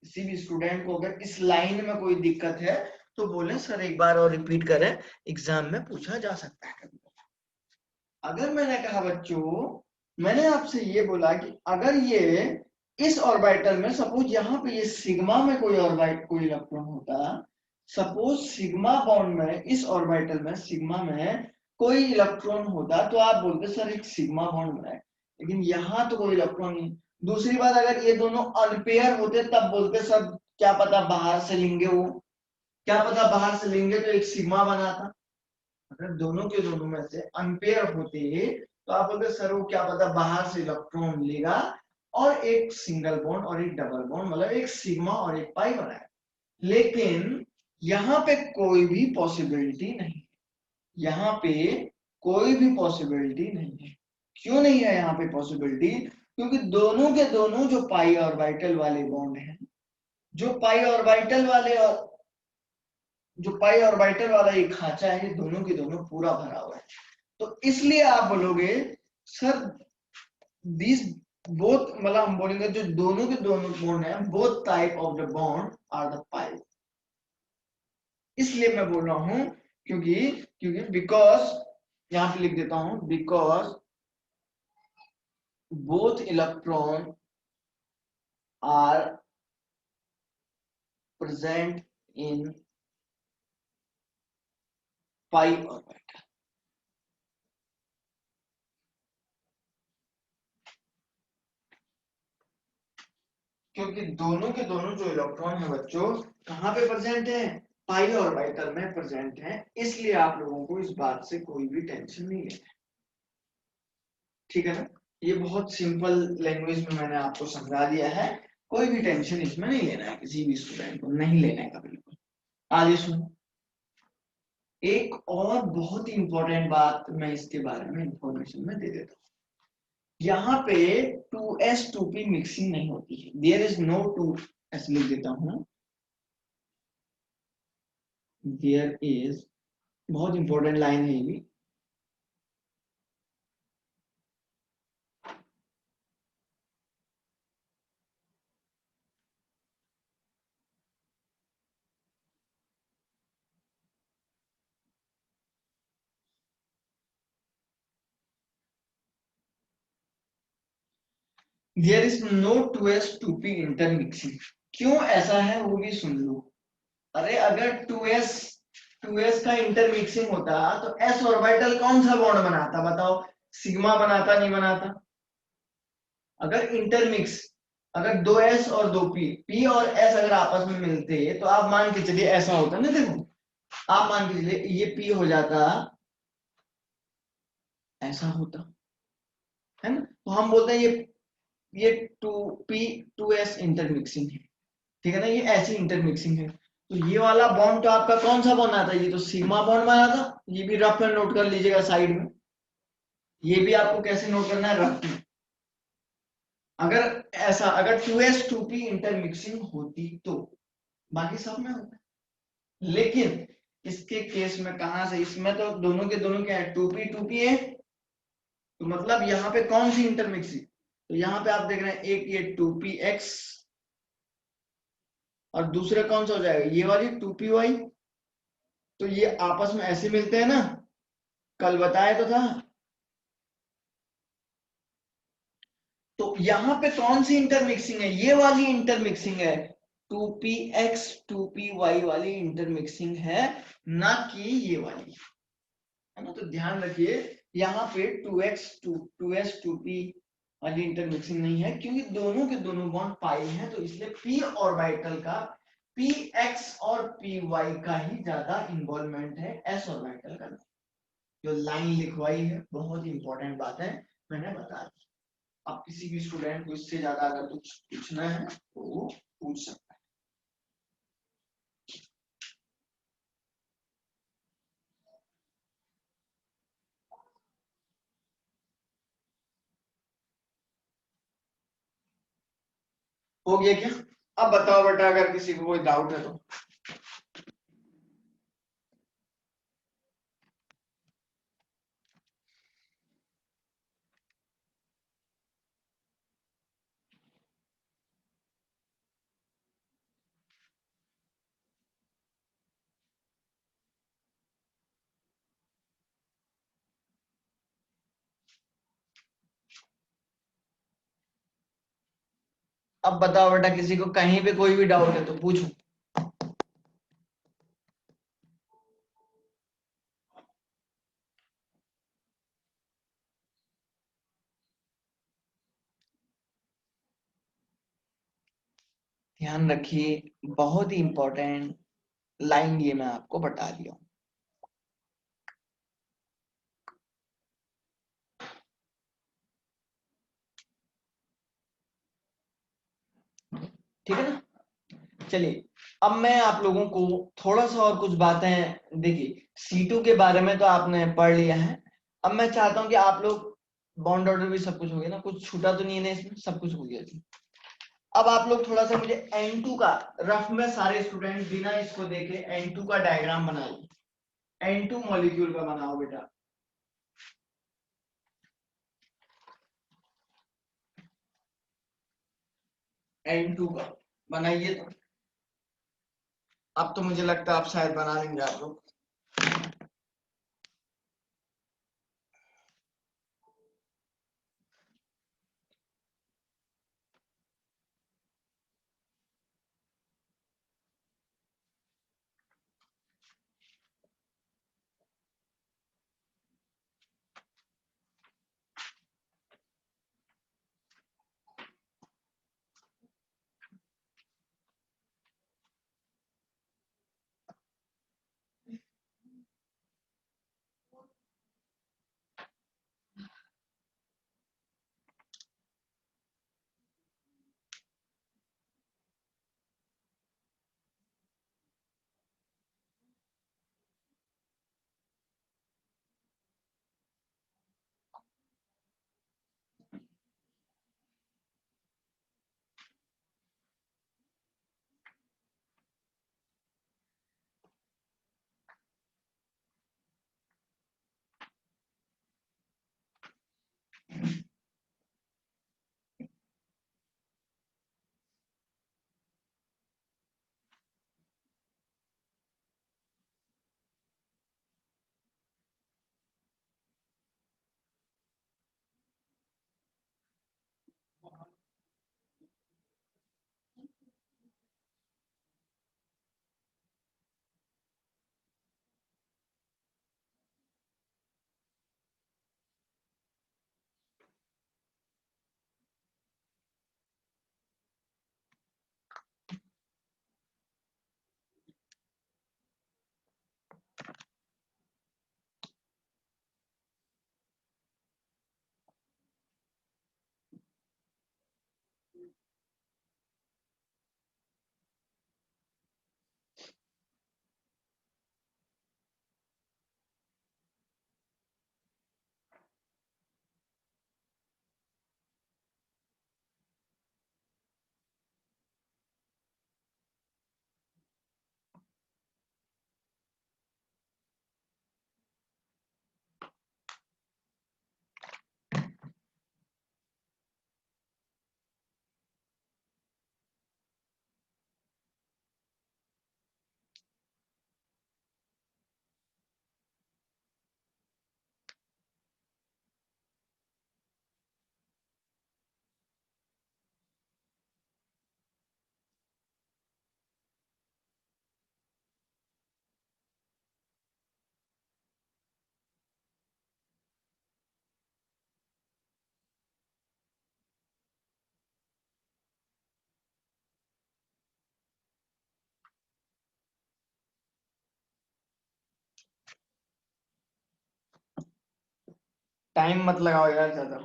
किसी भी स्टूडेंट को अगर इस लाइन में कोई दिक्कत है तो बोले सर एक बार और रिपीट करें, एग्जाम में पूछा जा सकता है। अगर मैंने कहा बच्चों, मैंने आपसे ये बोला कि अगर ये इस ऑर्बिटल में, सपोज यहाँ पे ये सिग्मा में कोई ऑर्बिट कोई इलेक्ट्रॉन होता, सपोज सिग्मा बॉन्ड में इस ऑर्बिटल में सिग्मा में कोई इलेक्ट्रॉन होता तो आप बोलते सर एक सिग्मा बॉन्ड बनाए। लेकिन यहाँ तो कोई इलेक्ट्रॉन नहीं। दूसरी बात, अगर ये दोनों अनपेयर होते तब बोलते सर क्या पता बाहर से लेंगे, वो क्या पता बाहर से लेंगे तो एक सिग्मा बनाता। अगर दोनों के दोनों में से अनपेयर होते तो आप बोलते सर वो क्या पता बाहर से इलेक्ट्रॉन लेगा और एक सिंगल बॉन्ड और एक डबल बॉन्ड, मतलब एक सिग्मा और एक पाई बनाए। लेकिन यहाँ पे कोई भी पॉसिबिलिटी नहीं, यहाँ पे कोई भी पॉसिबिलिटी नहीं है। क्यों नहीं है यहाँ पे पॉसिबिलिटी? क्योंकि दोनों के दोनों जो पाई ऑर्बिटल वाले बॉन्ड हैं, जो पाई ऑर्बिटल वाले और जो पाई ऑर्बिटल वाला ये खांचा है, ये दोनों के दोनों पूरा भरा हुआ है। तो इसलिए आप बोलोगे सर दिस बोथ, मतलब हम बोलेंगे जो दोनों के दोनों बॉन्ड है, both type of the bond are the pi. इसलिए मैं बोल रहा हूं क्योंकि क्योंकि बिकॉज, यहां पे लिख देता हूं, because both electron are present in pi orbital. क्योंकि दोनों के दोनों जो इलेक्ट्रॉन है बच्चों कहाँ पे प्रेजेंट है, पाई ऑर्बिटल में प्रेजेंट है, इसलिए आप लोगों को इस बात से कोई भी टेंशन नहीं लेना। ठीक है ना, ये बहुत सिंपल लैंग्वेज में मैंने आपको समझा दिया है, कोई भी टेंशन इसमें नहीं लेना है, किसी भी स्टूडेंट को नहीं लेने का बिल्कुल। आगे सुनो, एक और बहुत ही इंपॉर्टेंट बात मैं इसके बारे में इंफॉर्मेशन में दे देता हूँ। यहाँ पे 2s2p मिक्सिंग नहीं होती है, देयर इज नो 2s, लिख देता हूँ, देयर इज, बहुत इंपॉर्टेंट लाइन है ये भी, there is no 2s2p intermixing. क्यों ऐसा है वो भी सुन लो। अरे अगर 2s का इंटरमिक्सिंग होता तो s ऑर्बिटल कौन सा बॉन्ड बनाता बताओ, सिग्मा बनाता नहीं बनाता। अगर इंटरमिक्स, अगर 2s और 2p, p और s अगर आपस में मिलते तो आप मान के चलिए ऐसा होता ना, देखो आप मान के चलिए ये p हो जाता, ऐसा होता है ना, तो हम बोलते हैं ये 2p 2s इंटरमिक्सिंग है। ठीक है ना, ये ऐसी इंटरमिक्सिंग है। तो ये वाला बॉन्ड तो आपका कौन सा बॉन्ड आता है, ये तो सिग्मा बॉन्ड बना था, ये भी रफ में नोट कर लीजिएगा साइड में, ये भी आपको कैसे नोट करना है, रफ में। अगर ऐसा, अगर 2s2p इंटरमिक्सिंग होती तो, बाकी सब में होता है, लेकिन इसके केस में कहां से, इसमें तो दोनों के दोनों क्या है, 2p 2p है, तो मतलब यहाँ पे कौन सी इंटरमिक्सिंग, तो यहाँ पे आप देख रहे हैं एक ये 2px और दूसरे कौन सा हो जाएगा, ये वाली 2py, तो ये आपस में ऐसे मिलते हैं ना, कल बताया तो था। तो यहाँ पे कौन सी इंटरमिक्सिंग है, ये वाली इंटरमिक्सिंग है, 2px 2py वाली इंटरमिक्सिंग है, ना कि ये वाली, है ना। तो ध्यान रखिए यहाँ पे 2s 2p वाली इंटरमिक्सिंग नहीं है, क्योंकि दोनों के दोनों बॉन्ड पाई है, तो इसलिए p ऑर्बिटल का, px और py का ही ज्यादा इन्वॉल्वमेंट है, s ऑर्बिटल का नहीं। जो लाइन लिखवाई है बहुत इंपॉर्टेंट बात है, मैंने बता दी। अब किसी भी स्टूडेंट को इससे ज्यादा अगर कुछ पूछना है तो वो पूछ सकता है। हो गया क्या, अब बताओ बेटा अगर किसी को कोई डाउट है तो। अब बताओ बेटा किसी को कहीं पे कोई भी डाउट है तो पूछो। ध्यान रखिए बहुत ही इंपॉर्टेंट लाइन ये मैं आपको बता दिया हूं। ठीक है ना, चलिए अब मैं आप लोगों को थोड़ा सा और कुछ बातें, देखिए C2 के बारे में तो आपने पढ़ लिया है, अब मैं चाहता हूं कि आप लोग, बॉन्ड ऑर्डर भी सब कुछ हो गया ना, कुछ छूटा तो नहीं है ना इसमें, सब कुछ हो गया जी। अब आप लोग थोड़ा सा मुझे N2 का रफ में, सारे स्टूडेंट बिना इसको देखे N2 का डायग्राम बनाइए, N2 मॉलिक्यूल का बनाओ बेटा। N2 का बनाइए, तो अब तो मुझे लगता है आप शायद बना लेंगे आप लोग। टाइम मत लगाओ यार ज्यादा।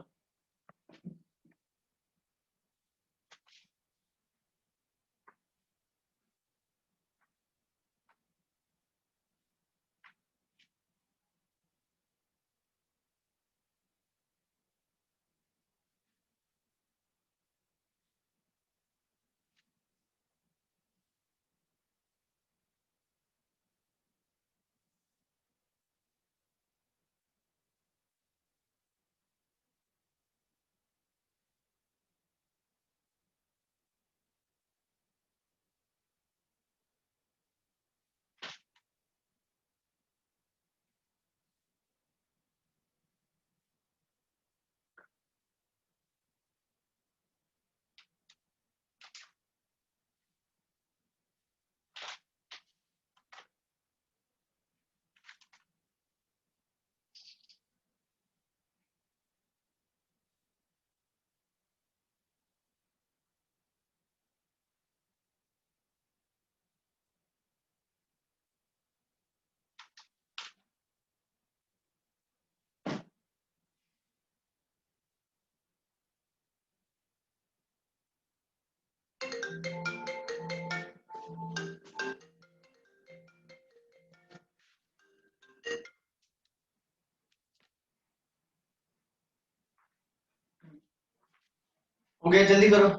हो गया, जल्दी करो।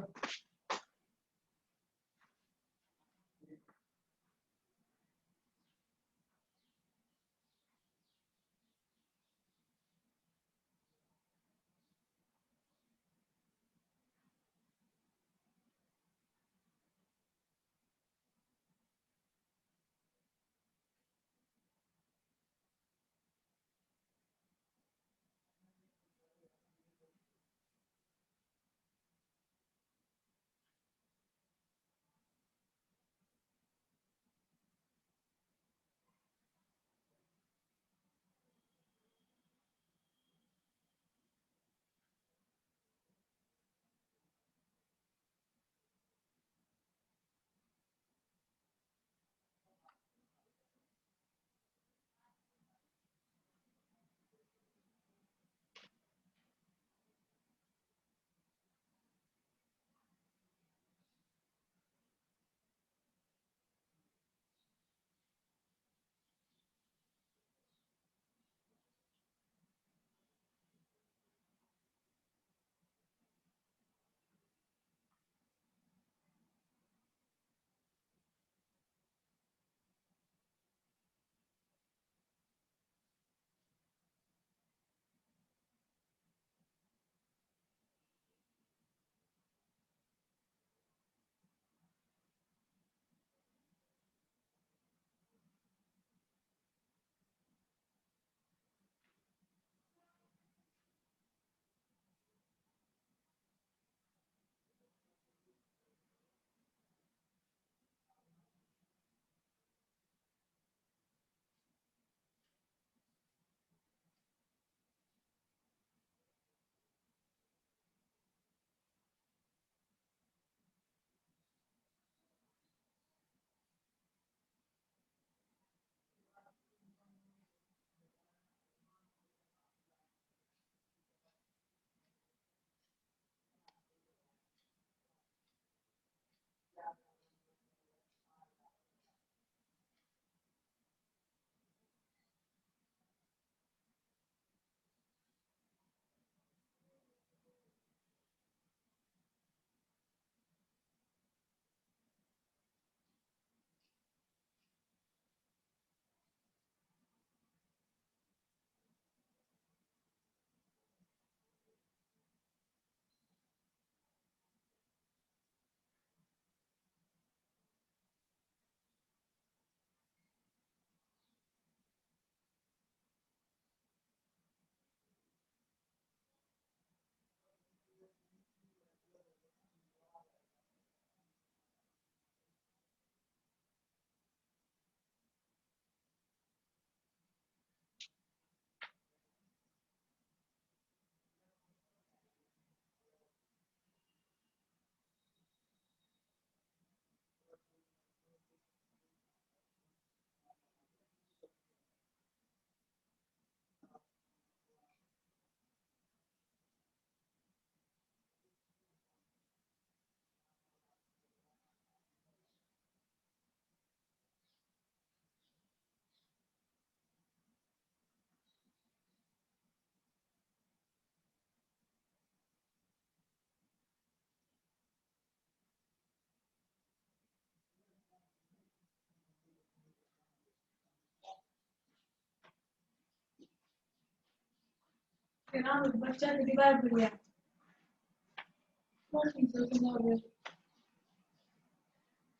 बच्चा दीवार पर गया।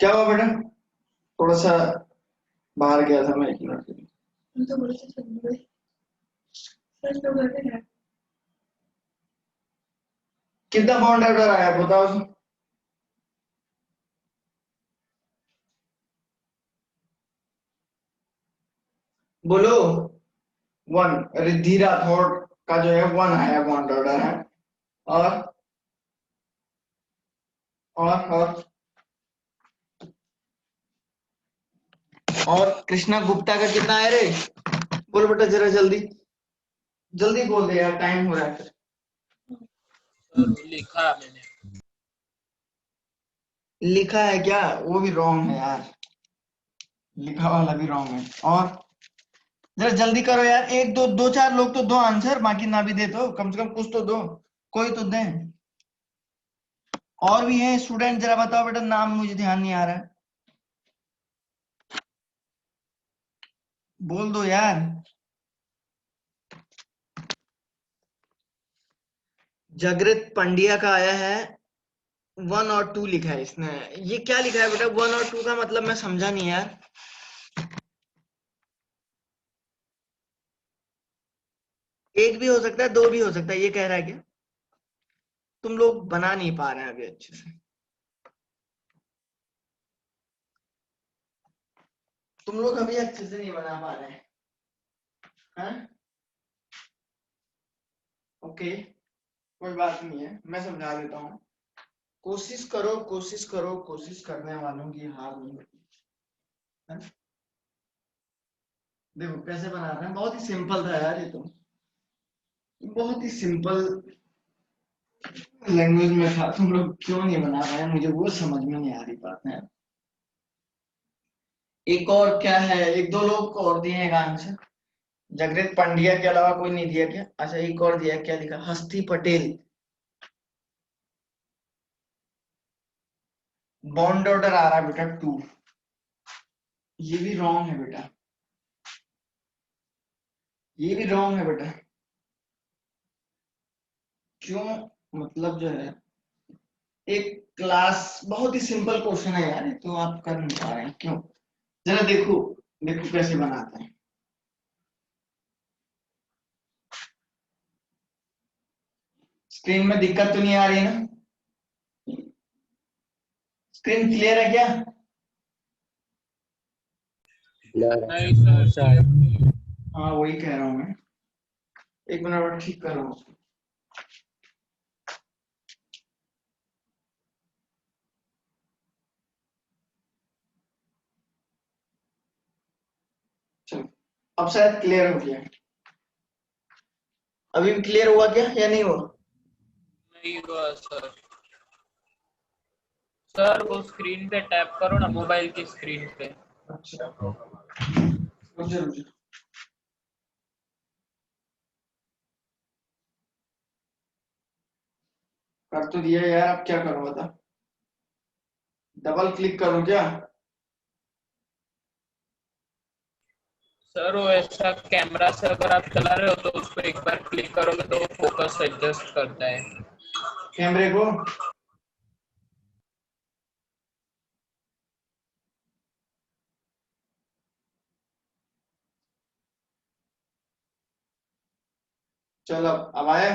क्या हुआ बेटा? थोड़ा सा बाहर गया था मैं, 1 मिनट के लिए। तो बोले सच बोले सच तो करते हैं। कितना बॉन्ड ऑर्डर आया बताओ जी? बोलो। 1 रिद्धि राठौड़ का जो है 1 आया बॉन्ड ऑर्डर है। और और और कृष्णा गुप्ता का कितना है रे? बोल बेटा जरा जल्दी जल्दी बोल दे यार, टाइम हो रहा है। सर लिखा मैंने। लिखा है क्या? वो भी रॉन्ग है यार, लिखा वाला भी रॉन्ग है। और जरा जल्दी करो यार, 1 2 2 4 लोग तो दो आंसर, बाकी ना भी दे तो कम से कम कुछ तो दो, कोई तो दे। और भी है स्टूडेंट, जरा बताओ बेटा, नाम मुझे ध्यान नहीं आ रहा है, बोल दो यार। जगृत पंड्या का आया है 1 और 2 लिखा है इसने। ये क्या लिखा है बेटा? 1 और 2 का मतलब मैं समझा नहीं यार। एक भी हो सकता है, 2 भी हो सकता है, ये कह रहा है क्या? तुम लोग बना नहीं पा रहे हैं अभी अच्छे से, तुम लोग अभी अच्छे से नहीं बना पा रहे हैं, हाँ? ओके, कोई बात नहीं है, मैं समझा देता हूँ। कोशिश करो कोशिश करो, कोशिश करने वालों की हार नहीं होती है। देखो कैसे बना रहे हैं, बहुत ही सिंपल था यार ये तो, बहुत ही सिंपल लैंग्वेज में था। तुम लोग क्यों नहीं बना पाए, मुझे वो समझ में नहीं आ रही बात है। एक और क्या है, 1 2 लोग को और दिए हैं आंसर। जगृत पंड्या के अलावा कोई नहीं दिया क्या? अच्छा एक और दिया, क्या लिखा? हस्ती पटेल। बॉन्ड ऑर्डर आ रहा है बेटा 2, ये भी रॉन्ग है बेटा, ये भी रॉन्ग है बेटा। क्यों? मतलब जो है, एक क्लास, बहुत ही सिंपल क्वेश्चन है यार, ये तो आप कर नहीं पा रहे हैं क्यों? जरा देखो, देखो कैसे बनाते हैं। स्क्रीन में दिक्कत तो नहीं आ रही है ना? स्क्रीन क्लियर है क्या? नहीं सर। हाँ वही कह रहा हूँ मैं, 1 मिनट और ठीक कर रहा हूँ उसको। चलो अब शायद क्लियर हो गया। अभी भी क्लियर हुआ क्या या नहीं हुआ? नहीं हुआ सर। सर वो स्क्रीन पे टैप करो ना, मोबाइल की स्क्रीन पे। अच्छा रुको रुको, कर तो दिया यार, अब क्या करूँ बता? डबल क्लिक करूँ क्या? सर वो ऐसा कैमरा से अगर आप चला रहे हो तो उस पर एक बार क्लिक करोगे तो वो फोकस एडजस्ट करता है। कैमरे को? चलो अब आया?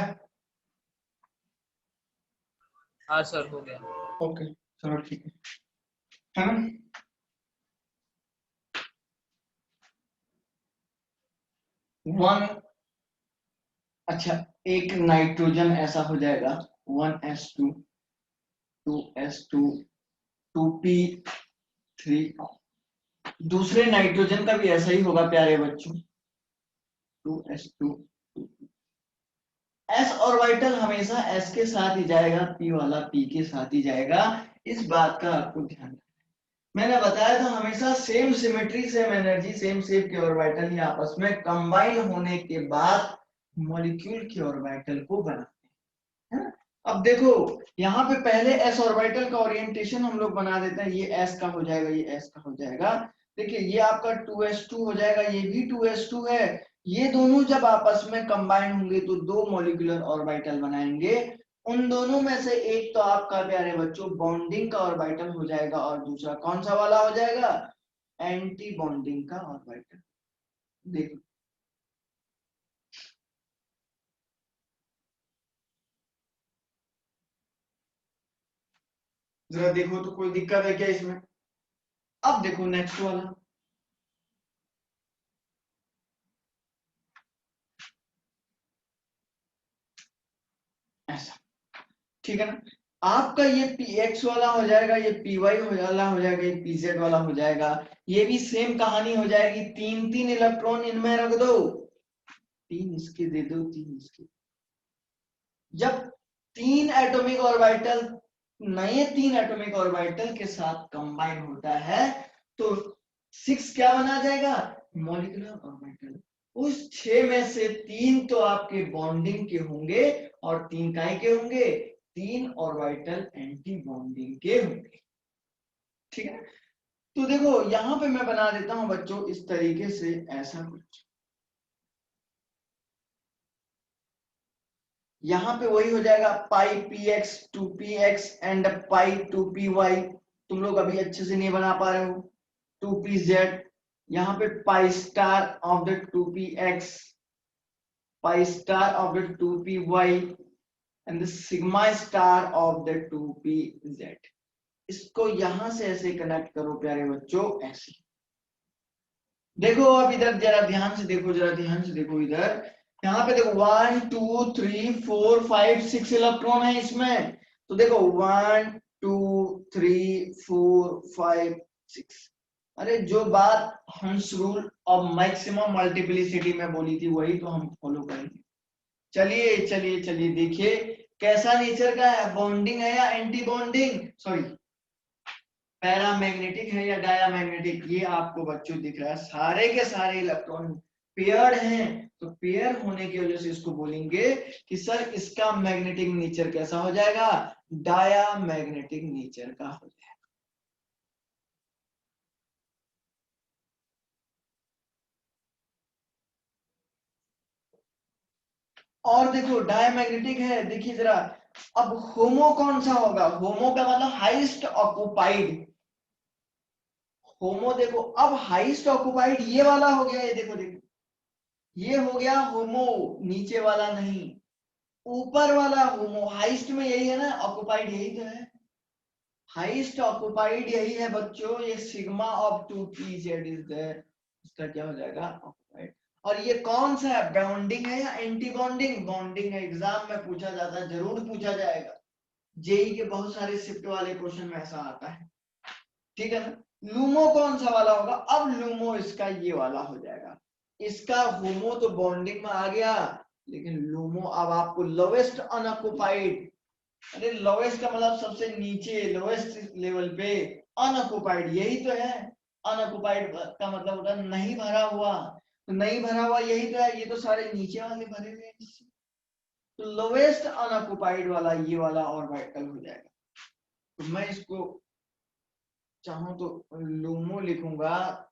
हाँ सर हो गया। ओके चलो ठीक है ना? वन, अच्छा एक नाइट्रोजन ऐसा हो जाएगा 1s2 2s2 2p3। दूसरे नाइट्रोजन का भी ऐसा ही होगा प्यारे बच्चों, 2s2। s ऑर्बिटल हमेशा s के साथ ही जाएगा, p वाला p के साथ ही जाएगा, इस बात का आपको ध्यान। मैंने बताया था हमेशा same symmetry same energy same shape के ऑर्बिटल ही आपस में कंबाइन होने के बाद मॉलिक्यूल के ऑर्बिटल को बनाते हैं, है ना? अब देखो यहाँ पे पहले s ऑर्बिटल का ओरिएंटेशन हम लोग बना देते हैं, ये s का हो जाएगा, ये s का हो जाएगा। देखिए ये आपका 2s2 हो जाएगा, ये भी 2s2 है, ये दोनों जब आपस में कंबाइन होंगे तो दो मॉलिक्यूलर ऑर्बिटल बनाएंगे। उन दोनों में से एक तो आपका प्यारे बच्चों बॉन्डिंग का ऑर्बिटल हो जाएगा और दूसरा कौन सा वाला हो जाएगा, एंटी बॉन्डिंग का ऑर्बिटल। देखो जरा देखो तो कोई दिक्कत है क्या इसमें। अब देखो नेक्स्ट वाला, ऐसा, ठीक है ना। आपका ये px वाला हो जाएगा, ये py वाला हो जाएगा, ये pz वाला हो जाएगा। ये भी सेम कहानी हो जाएगी, तीन तीन इलेक्ट्रॉन इनमें रख दो, तीन इसके दे दो, तीन इसके। जब तीन एटॉमिक ऑर्बिटल नए तीन एटॉमिक ऑर्बिटल के साथ कंबाइन होता है तो 6 क्या बना जाएगा, मॉलिक्यूलर ऑर्बिटल। उस 6 में से 3 तो आपके बॉन्डिंग के होंगे और 3 काहे के होंगे, 3 ऑर्बिटल एंटी बॉन्डिंग के होंगे, ठीक है। तो देखो यहां पे मैं बना देता हूं बच्चों इस तरीके से, ऐसा कुछ यहां पे वही हो जाएगा पाई px 2px and pi 2py। तुम लोग अभी अच्छे से नहीं बना पा रहे हो, 2pz, यहाँ पे pi star of the 2px, pi star of the 2py and the sigma star of the 2pz। इसको यहां से ऐसे कनेक्ट करो प्यारे बच्चों, ऐसे देखो। अब इधर जरा ध्यान से देखो, जरा ध्यान से देखो इधर, यहाँ पे देखो 1 2 3 4 5 6 इलेक्ट्रॉन है इसमें। तो देखो 1 2 3 4 5 6। अरे जो बात हंस रूल और मैक्सिमम मल्टीप्लिसिटी में बोली थी वही तो हम फॉलो करेंगे। चलिए चलिए चलिए देखिए कैसा नेचर का है, बॉन्डिंग है या एंटी बॉन्डिंग, सॉरी पैरामैग्नेटिक है या डायामैग्नेटिक, ये आपको बच्चों दिख रहा है। सारे के सारे इलेक्ट्रॉन पेयर्ड हैं, तो पेयर होने की वजह से इसको बोलेंगे कि सर इसका मैग्नेटिक नेचर कैसा हो जाएगा, डायामैग्नेटिक नेचर का हो जाएगा। और देखो डायमैग्नेटिक है, देखिए जरा। अब होमो कौन सा होगा, होमो का मतलब हाईएस्ट ऑक्युपाइड। होमो देखो अब हाईएस्ट ऑक्युपाइड ये वाला हो गया, ये देखो देखो ये हो गया होमो, नीचे वाला नहीं, ऊपर वाला होमो। हाईएस्ट में यही है ना, ऑक्युपाइड यही तो है, हाईएस्ट ऑक्युपाइड यही है बच्चों। ये sigma of 2pz is there, इसका क्या हो जाएगा, ऑक्युपाइड। और ये कौन सा है, बॉन्डिंग है या एंटी बॉन्डिंग, बॉन्डिंग है। एग्जाम में पूछा जाता है, जरूर पूछा जाएगा, जेई के बहुत सारे शिफ्ट वाले क्वेश्चन में ऐसा आता है, ठीक है ना। लूमो कौन सा वाला होगा, अब लूमो इसका ये वाला हो जाएगा। इसका होमो तो बॉन्डिंग में आ गया, लेकिन लूमो अब आपको लोवेस्ट अनऑक्युपाइड, अरे लोवेस्ट का मतलब सबसे नीचे, लोवेस्ट लेवल पे, अनऑक्युपाइड यही तो है। अनऑक्युपाइड का मतलब होता है नहीं भरा हुआ, तो नहीं भरा हुआ यही तो है, ये तो सारे नीचे वाले भरे हुए हैं। तो लोवेस्ट अनऑक्युपाइड वाला ये वाला ऑर्बिटल हो जाएगा। तो मैं इसको चाहूं तो लूमो लिखूंगा,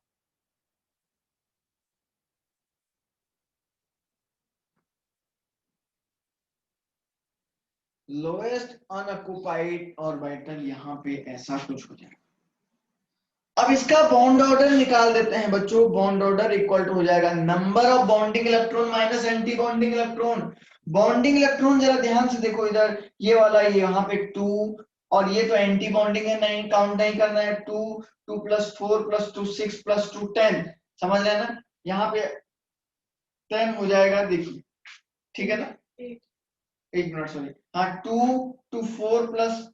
लोएस्ट अनऑक्युपाइड ऑर्बिटल, यहाँ पे ऐसा कुछ हो जाएगा। अब इसका बॉन्ड ऑर्डर निकाल देते हैं बच्चों। बॉन्ड ऑर्डर इक्वल टू हो जाएगा number of bonding electron minus anti bonding electron. Bonding electron जरा ध्यान से देखो इधर, ये वाला ये यहाँ पे 2, और ये तो एंटी बॉन्डिंग है, नहीं काउंट नहीं करना है। 2 2 + 4 + 2 6 + 2 10, समझ रहे ना, यहाँ पे 10 हो जाएगा, देखिए ठीक है ना। एक मिनट सॉरी, हाँ 2 2 4 प्लस,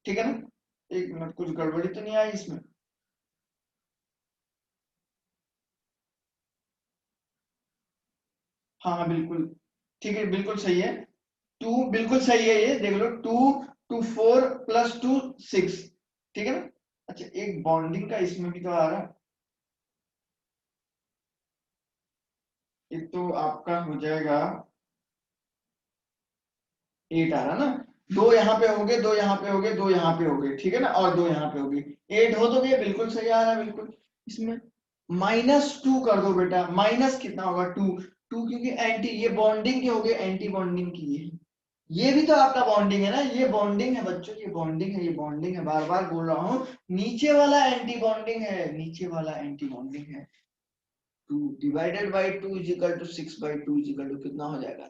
ठीक है ना। एक मिनट, कुछ गड़बड़ी तो नहीं आई इसमें, हाँ बिल्कुल ठीक है, बिल्कुल सही है। 2 बिल्कुल सही है, ये देख लो 2 2 4 + 2 6, ठीक है ना। अच्छा एक बॉन्डिंग का इसमें भी तो आ रहा है, ये तो आपका हो जाएगा 8 आ रहा ना। दो यहाँ पे हो गए, दो यहाँ पे हो गए, दो यहाँ पे हो गए, ठीक है ना, और दो यहाँ पे हो गए, 8 हो तो गए, बिल्कुल सही आ रहा है बिल्कुल इसमें। -2 कर दो बेटा, माइनस कितना होगा 2, क्योंकि एंटी, ये बॉन्डिंग के हो गए, एंटी बॉन्डिंग की ये भी तो आपका बॉन्डिंग है ना, ये बॉन्डिंग है बच्चों, ये बॉन्डिंग है, ये बॉन्डिंग है, बार बार बोल रहा हूँ, नीचे वाला एंटी बॉन्डिंग है, नीचे वाला एंटी बॉन्डिंग है। 2 divided by 2 is equal to 6/2 is equal to कितना हो जाएगा?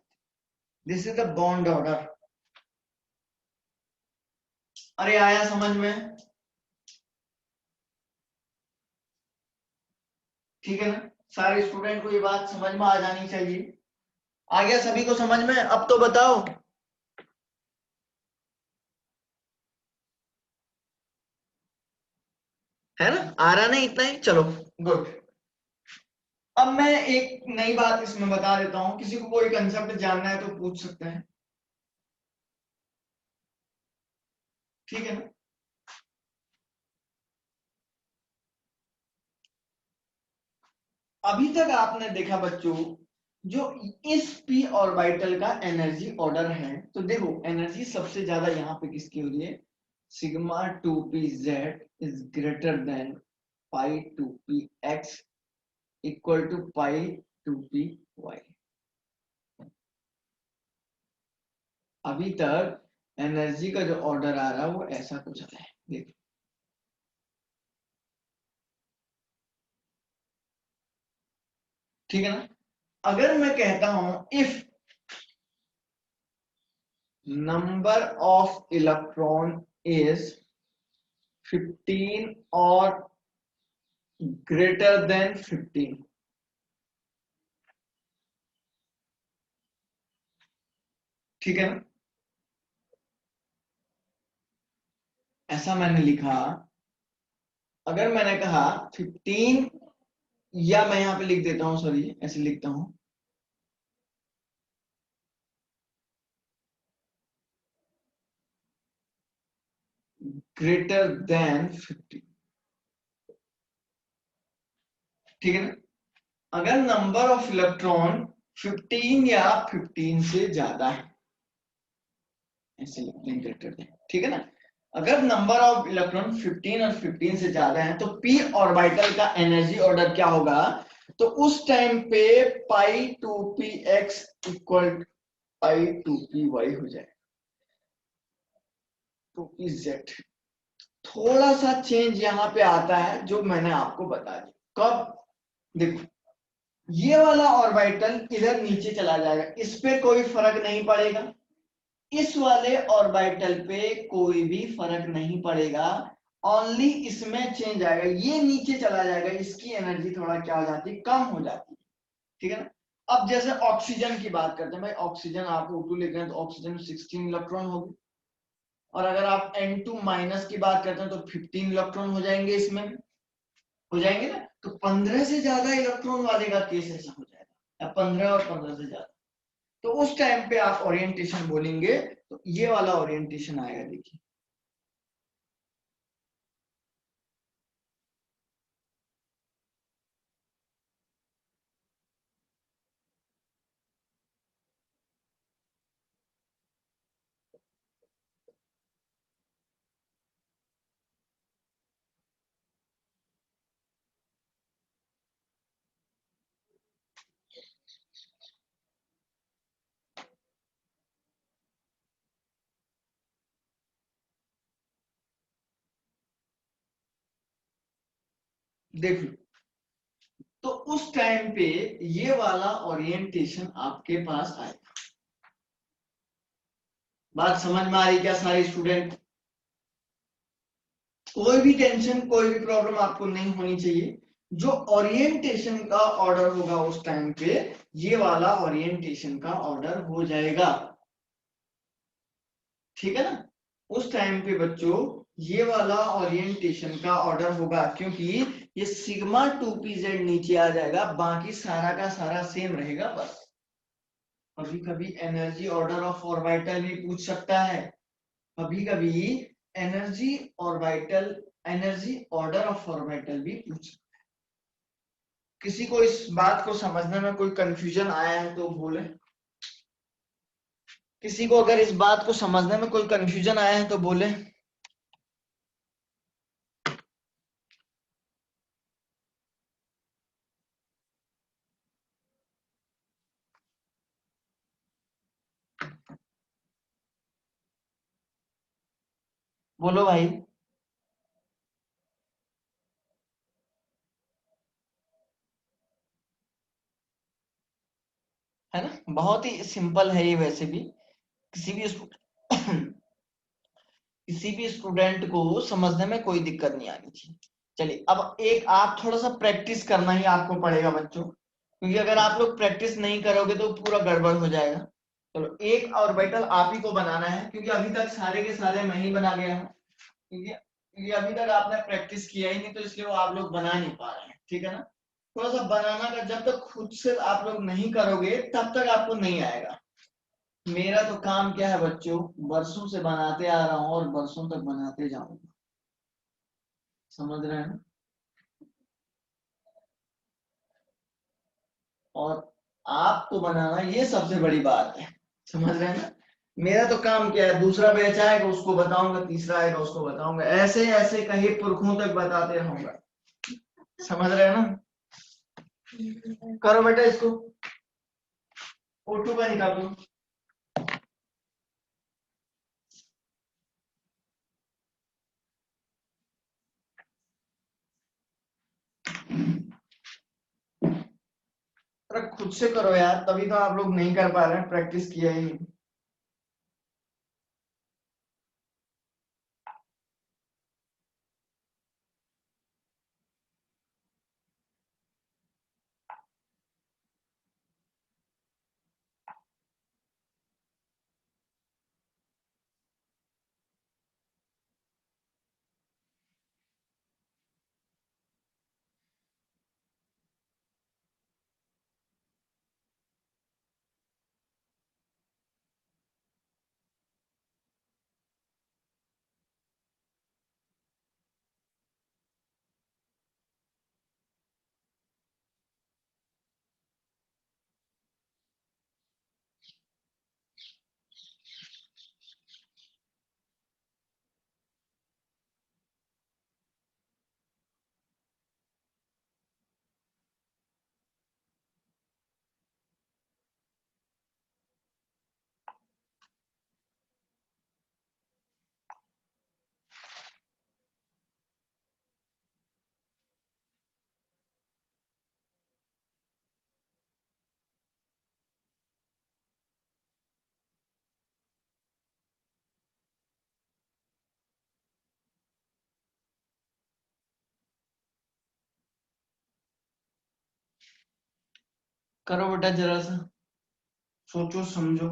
This is the bond order. अरे आया समझ में? ठीक है ना, सारे स्टूडेंट को ये बात समझ में आ जानी चाहिए। आ गया सभी को समझ में? अब तो बताओ। है ना, आ रहा नहीं इतना ही, चलो गुड। अब मैं एक नई बात इसमें बता देता हूं, किसी को कोई कंसेप्ट जानना है तो पूछ सकते हैं, ठीक है ना। अभी तक आपने देखा बच्चों, जो इस p ऑर्बिटल का एनर्जी ऑर्डर है, तो देखो एनर्जी सबसे ज्यादा यहाँ पे किसकी हो रही है? Sigma 2pz is greater than pi 2px equal to pi 2py। अभी तक एनर्जी का जो ऑर्डर आ रहा है वो ऐसा कुछ है, देखो ठीक है ना। अगर मैं कहता हूं if number of electron is 15 और ग्रेटर देन 15, ठीक है ना, ऐसा मैंने लिखा। अगर मैंने कहा 15, या मैं यहां पे लिख देता हूं, सॉरी ऐसे लिखता हूं, ग्रेटर देन 15, ठीक है ना। अगर नंबर ऑफ इलेक्ट्रॉन 15 या 15 से ज्यादा है, ऐसे लिखते हैं ग्रेटर देन, ठीक है ना। अगर नंबर ऑफ इलेक्ट्रॉन 15 और 15 से ज्यादा है तो p ऑर्बिटल का एनर्जी ऑर्डर क्या होगा? तो उस टाइम पे पाई 2px इक्वल पाई 2py हो जाए, 2pz। थोड़ा सा चेंज यहाँ पे आता है जो मैंने आपको बता दिया। कब? देखो ये वाला ऑर्बिटल इधर नीचे चला जाएगा, इस पे कोई फर्क नहीं पड़ेगा, इस वाले ऑर्बिटल पे कोई भी फर्क नहीं पड़ेगा, ओनली इसमें चेंज आएगा, ये नीचे चला जाएगा, इसकी एनर्जी थोड़ा क्या हो जाती है? कम हो जाती है, ठीक है ना। अब जैसे ऑक्सीजन की बात करते हैं भाई, ऑक्सीजन आप O2 लिख रहे हैं तो ऑक्सीजन में 16 इलेक्ट्रॉन होगी, और अगर आप N2 माइनस की बात करते हैं तो 15 इलेक्ट्रॉन हो जाएंगे, इसमें हो जाएंगे ना। तो 15 से ज्यादा इलेक्ट्रॉन वाले का केस ऐसा हो जाएगा, या 15 और 15 से ज्यादा, तो उस टाइम पे आप ओरिएंटेशन बोलेंगे तो ये वाला ओरिएंटेशन आएगा, देखिए देखिए, तो उस टाइम पे ये वाला ओरिएंटेशन आपके पास आएगा। बात समझ में आ रही क्या सारे स्टूडेंट? कोई भी टेंशन, कोई भी प्रॉब्लम आपको नहीं होनी चाहिए। जो ओरिएंटेशन का ऑर्डर होगा उस टाइम पे ये वाला ओरिएंटेशन का ऑर्डर हो जाएगा, ठीक है ना। उस टाइम पे बच्चों ये वाला ओरिएंटेशन का ऑर्डर होगा, क्योंकि ये सिग्मा 2pz नीचे आ जाएगा, बाकी सारा का सारा सेम रहेगा बस। कभी कभी एनर्जी ऑर्डर ऑफ ऑर्बिटल भी पूछ सकता है, कभी कभी energy orbital, energy order of orbital भी पूछ सकता है। किसी को इस बात को समझने में कोई कंफ्यूजन आया है तो बोले। किसी को अगर इस बात को समझने में कोई कंफ्यूजन आया है तो बोले। बोलो भाई। है ना, बहुत ही सिंपल है ये वैसे भी, किसी भी किसी भी स्टूडेंट को समझने में कोई दिक्कत नहीं आनी चाहिए। चलिए अब एक आप थोड़ा सा प्रैक्टिस करना ही आपको पड़ेगा बच्चों, क्योंकि अगर आप लोग प्रैक्टिस नहीं करोगे तो पूरा गड़बड़ हो जाएगा। चलो एक ऑर्बिटल आप ही को बनाना है, क्योंकि अभी तक सारे के सारे मैं ही बना गया हूँ, क्योंकि अभी तक आपने प्रैक्टिस किया ही नहीं, तो इसलिए वो आप लोग बना नहीं पा रहे हैं, ठीक है ना। थोड़ा सा बनाना का जब तक खुद से आप लोग नहीं करोगे तब तक आपको नहीं आएगा। मेरा तो काम क्या है बच्चों, बरसों से बनाते आ रहा हूँ और बरसों तक बनाते जाऊंगा, समझ रहे हैं। और आपको बनाना ये सबसे बड़ी बात है, समझ रहे हैं ना। मेरा तो काम क्या है, दूसरा बैच आएगा उसको बताऊंगा, तीसरा आएगा उसको बताऊंगा, ऐसे ऐसे कहीं पुरखों तक बताते रहूंगा, समझ रहे हैं ना। करो बेटा इसको, फोटो का निकालो। अरे खुद से करो यार, तभी तो आप लोग नहीं कर पा रहे हैं, प्रैक्टिस किया ही नहीं। करो बेटा जरा सा, सोचो समझो।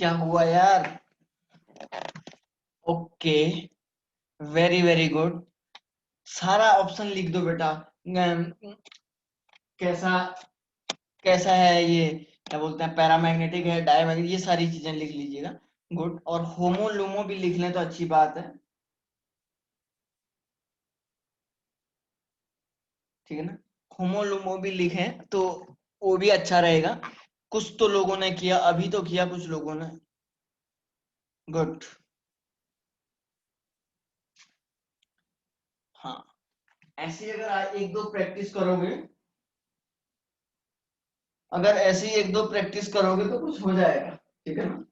क्या हुआ यार? Okay, very very good. सारा ऑप्शन लिख दो बेटा। कैसा कैसा है ये, क्या बोलते हैं, पैरामैग्नेटिक है, डायमैग्नेटिक, ये सारी चीजें लिख लीजिएगा। गुड। और होमो लूमो भी लिख लें तो अच्छी बात है, ठीक है ना। होमो लूमो भी लिखें तो वो भी अच्छा रहेगा। कुछ तो लोगों ने किया, अभी तो किया कुछ लोगों ने। गुड। हाँ, ऐसी अगर एक दो प्रैक्टिस करोगे, अगर ऐसी एक दो प्रैक्टिस करोगे तो कुछ हो जाएगा, ठीक है ना।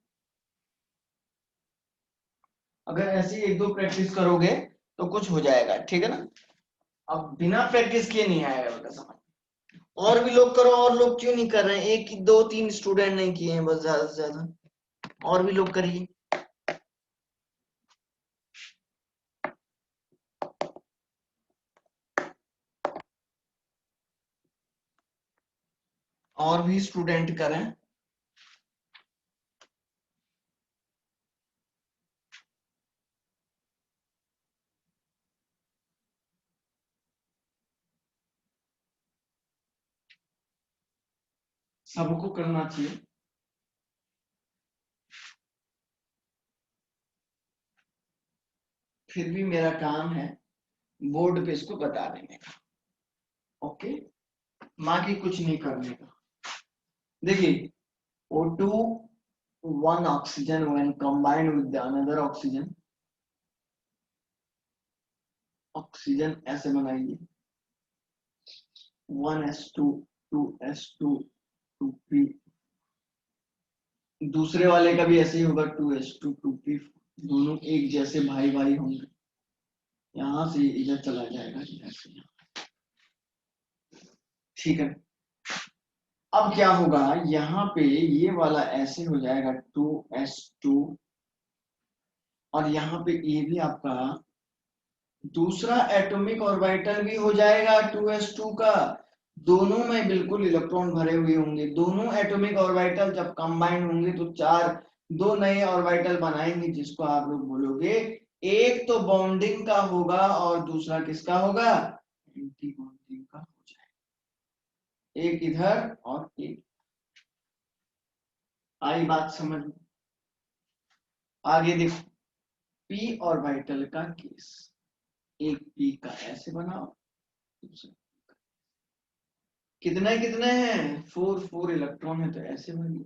अगर ऐसी एक दो प्रैक्टिस करोगे तो कुछ हो जाएगा, ठीक है ना। अब बिना प्रैक्टिस किए नहीं आएगा बेटा समझ। और भी लोग करो, और लोग क्यों नहीं कर रहे हैं? एक दो तीन स्टूडेंट नहीं किए हैं बस, ज्यादा से ज्यादा और भी लोग करिए। और भी स्टूडेंट करें। सबको करना चाहिए। फिर भी मेरा काम है बोर्ड पे इसको बता देने का, ओके, ना कि कुछ नहीं करने का। देखिए, O2 one oxygen when combined with the another oxygen, oxygen ऐसे बनाइए 1s2 2s2 2p, दूसरे वाले का भी ऐसे ही होगा 2s2 2p, दोनों एक जैसे भाई भाई होंगे। यहां से इधर चला जाएगा इधर से यहाँ। ठीक है। अब क्या होगा, यहाँ पे ये वाला ऐसे हो जाएगा 2s2, और यहाँ पे ये भी आपका दूसरा एटॉमिक ऑर्बिटल भी हो जाएगा 2s2 का। दोनों में बिल्कुल इलेक्ट्रॉन भरे हुए होंगे। दोनों एटॉमिक ऑर्बिटल जब कंबाइन होंगे तो दो नए ऑर्बिटल बनाएंगे, जिसको आप लोग बोलोगे, एक तो बॉन्डिंग का होगा और दूसरा किसका होगा, एंटी बॉन्डिंग का हो जाएगा। एक इधर और एक। आई बात समझ में? आगे देखो, पी ऑर्बिटल का केस, एक पी का ऐसे बनाओ, दूसरा कितने कितने हैं, 4 इलेक्ट्रॉन है तो ऐसे भरिए,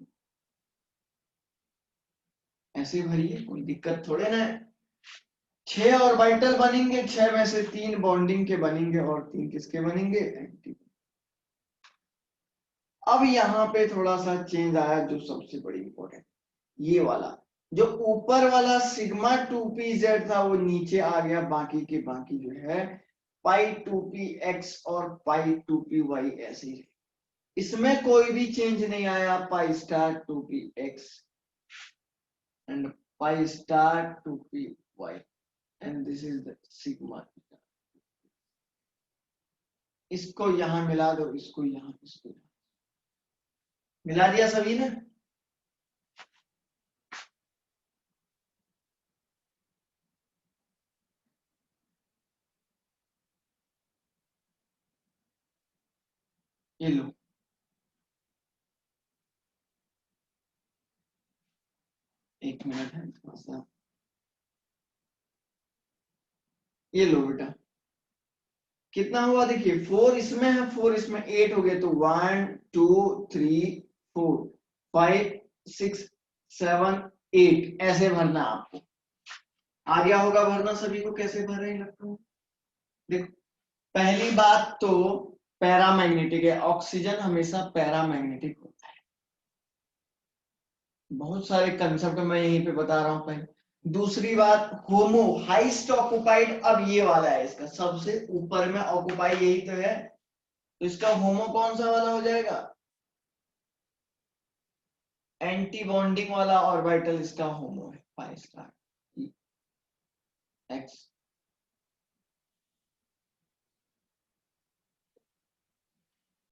ऐसे भरिए, कोई दिक्कत थोड़े ना है। 6 ऑर्बिटल बनेंगे, 6 में से 3 बॉन्डिंग के बनेंगे और 3 किसके बनेंगे, एंटी। अब यहाँ पे थोड़ा सा चेंज आया, जो सबसे बड़ी इंपॉर्टेंट, ये वाला जो ऊपर वाला सिग्मा 2pz था वो नीचे आ गया, बाकी के बाकी जो है पाई 2px और पाई 2py ऐसे ही। इसमें कोई भी चेंज नहीं आया, pi star 2px and pi star 2py, and this is the sigma. इसको यहां मिला दो, इसको यहां, इसको यहां मिला दिया सभी ने। ये लो, एक मिनट है थोड़ा सा, ये लो बेटा, कितना हुआ देखिए, 4 इसमें है, 4 इसमें, 8 हो गए, तो 1 2 3 4 5 6 7 8 ऐसे भरना आपको। आ गया होगा भरना सभी को, कैसे भर रहे हैं इलेक्ट्रॉन। देखो, पहली बात तो पैरामैग्नेटिक है, ऑक्सीजन हमेशा पैरामैग्नेटिक होता है। बहुत सारे कंसेप्ट मैं यहीं पे बता रहा हूं पहले। दूसरी बात, होमो हाईएस्ट ऑक्युपाइड, अब ये वाला है, इसका सबसे ऊपर में ऑक्युपाई यही तो है, तो इसका होमो कौन सा वाला हो जाएगा, एंटी बॉन्डिंग वाला ऑर्बिटल इसका होमो है, pi star x.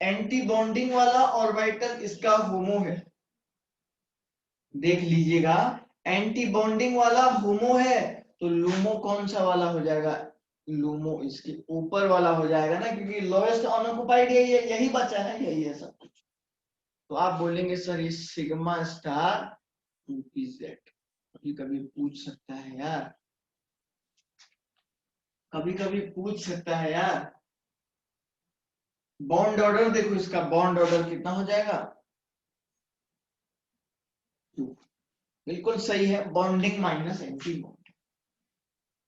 Anti bonding वाला ऑर्बिटल इसका होमो है, देख लीजिएगा, एंटी बॉन्डिंग वाला होमो है तो लूमो कौन सा वाला हो जाएगा, लूमो इसके ऊपर वाला हो जाएगा ना, क्योंकि लोएस्ट अनऑक्युपाइड यही बचा है, यही है सब कुछ। तो आप बोलेंगे सर ये सिग्मा स्टार 2pz, कभी कभी पूछ सकता है यार, कभी कभी पूछ सकता है यार। बॉन्ड ऑर्डर देखो, इसका बॉन्ड ऑर्डर कितना हो जाएगा, 2। बिल्कुल सही है, बॉन्डिंग माइनस एंटी बॉन्ड।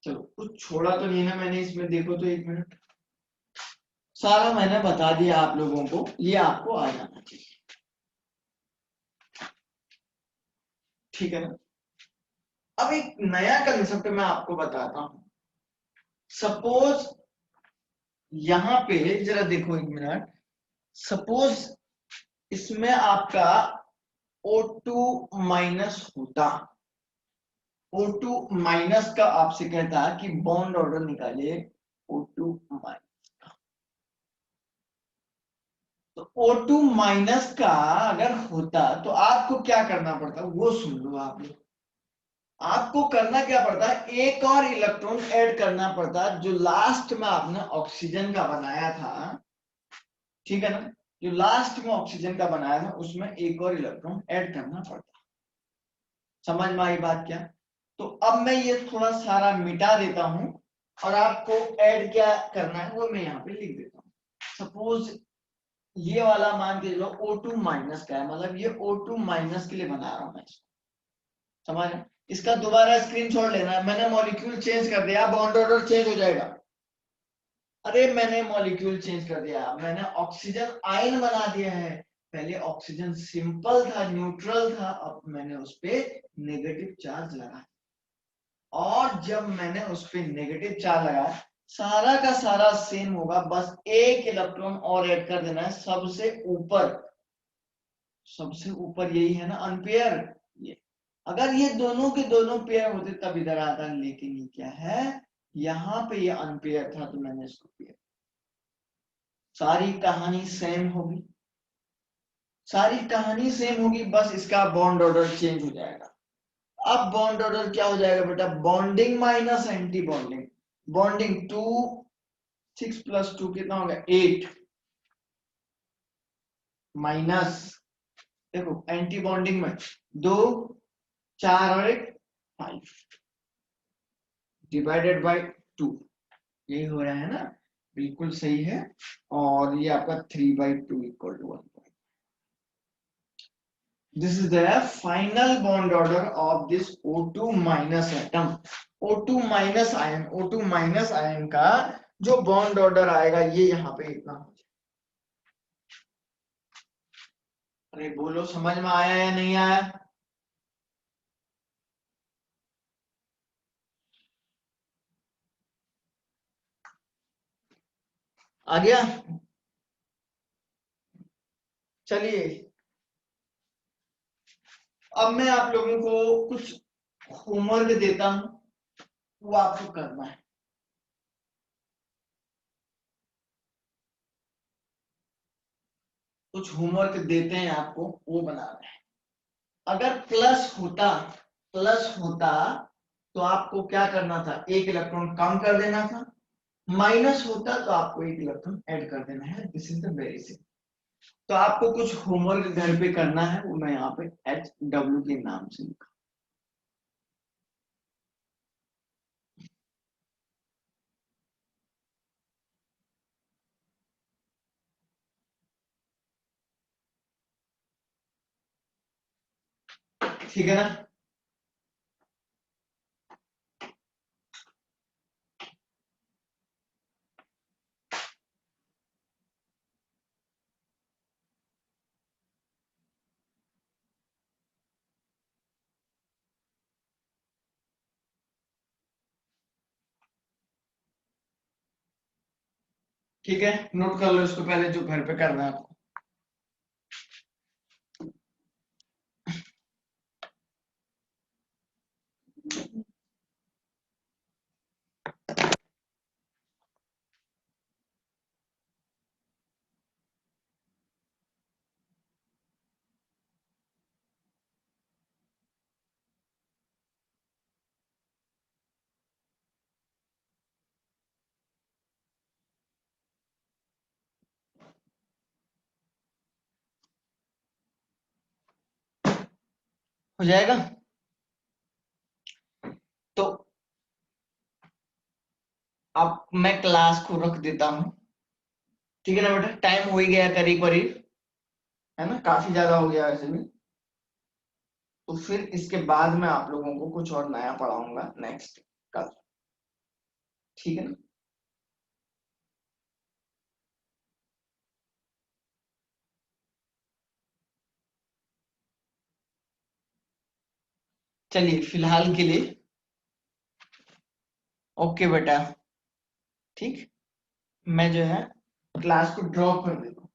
चलो कुछ छोड़ा तो नहीं ना मैंने इसमें, देखो तो एक मिनट, सारा मैंने बता दिया आप लोगों को, ये आपको आ जाना चाहिए, ठीक है ना। अब एक नया कंसेप्ट मैं आपको बताता हूं। सपोज यहां पे जरा देखो एक मिनट, सपोज इसमें आपका O2 माइनस होता, O2 माइनस का आपसे कहता कि बॉन्ड ऑर्डर निकालिए O2 माइनस, तो O2 माइनस का अगर होता तो आपको क्या करना पड़ता वो सुन लो आप लोग। आपको करना क्या पड़ता है, एक और इलेक्ट्रॉन ऐड करना पड़ता जो लास्ट में आपने ऑक्सीजन का बनाया था, ठीक है ना, जो लास्ट में ऑक्सीजन का बनाया था उसमें एक और इलेक्ट्रॉन ऐड करना पड़ता। समझ में आई बात क्या। तो अब मैं ये थोड़ा सारा मिटा देता हूं और आपको ऐड क्या करना है वो मैं यहाँ पे लिख देता हूँ। सपोज ये वाला मान के चलो O2 माइनस का है, मतलब ये O2 माइनस के लिए बना रहा हूं मैं इसको, समझ रहे? इसका दोबारा स्क्रीनशॉट लेना है, मैंने मॉलिक्यूल चेंज कर दिया, बॉन्ड ऑर्डर चेंज हो जाएगा। अरे मैंने मॉलिक्यूल चेंज कर दिया, मैंने ऑक्सीजन आयन बना दिया है, पहले ऑक्सीजन सिंपल था, न्यूट्रल था, अब मैंने उस पर नेगेटिव चार्ज लगाया, और जब मैंने उस पर नेगेटिव चार्ज लगाया सारा का सारा सेम होगा, बस एक इलेक्ट्रॉन और ऐड कर देना है सबसे ऊपर, सबसे ऊपर यही है ना अनपेयर, ये अगर ये दोनों के दोनों पेयर होते तब इधर आता, लेकिन ये क्या है, यहाँ पे ये अनपेयर था तो मैंने इसको पेयर। सारी कहानी सेम होगी, सारी कहानी सेम होगी, बस इसका बॉन्ड ऑर्डर चेंज हो जाएगा। अब बॉन्ड ऑर्डर क्या हो जाएगा बेटा, bonding minus anti bonding, bonding 2 6 + 2 कितना हो गया 8, माइनस देखो एंटी बॉन्डिंग में 2 4 और 1 5 डिवाइडेड बाय 2, यही हो रहा है ना, बिल्कुल सही है। और ये आपका 3/2 = 1। This is the final bond order of this O2 minus atom. O2 minus ion, O2 minus ion का जो बॉन्ड ऑर्डर आएगा ये यहाँ पे इतना हो जाए। अरे बोलो समझ में आया या नहीं आया। आ गया। चलिए अब मैं आप लोगों को कुछ होमवर्क देता हूं, वो आपको करना है। कुछ होमवर्क देते हैं आपको, वो बनाना है। अगर प्लस होता तो आपको क्या करना था, एक इलेक्ट्रॉन कम कर देना था, माइनस होता तो आपको एक इलेक्ट्रॉन ऐड कर देना है। This is the very simple. तो आपको कुछ होमवर्क घर पे करना है, वो मैं यहाँ पे HW के नाम से लिखा, ठीक है ना। ठीक है, नोट कर लो इसको पहले, जो घर पे करना है आपको। हो जाएगा। तो अब मैं क्लास को रख देता हूं, ठीक है ना बेटा, टाइम हो ही गया करीब करीब, है ना, काफी ज्यादा हो गया वैसे भी। तो फिर इसके बाद मैं आप लोगों को कुछ और नया पढ़ाऊंगा नेक्स्ट कल, ठीक है ना। चलिए फिलहाल के लिए ओके बेटा, ठीक, मैं जो है क्लास को ड्रॉप कर देता हूँ।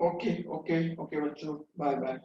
ओके ओके ओके बच्चों, बाय बाय।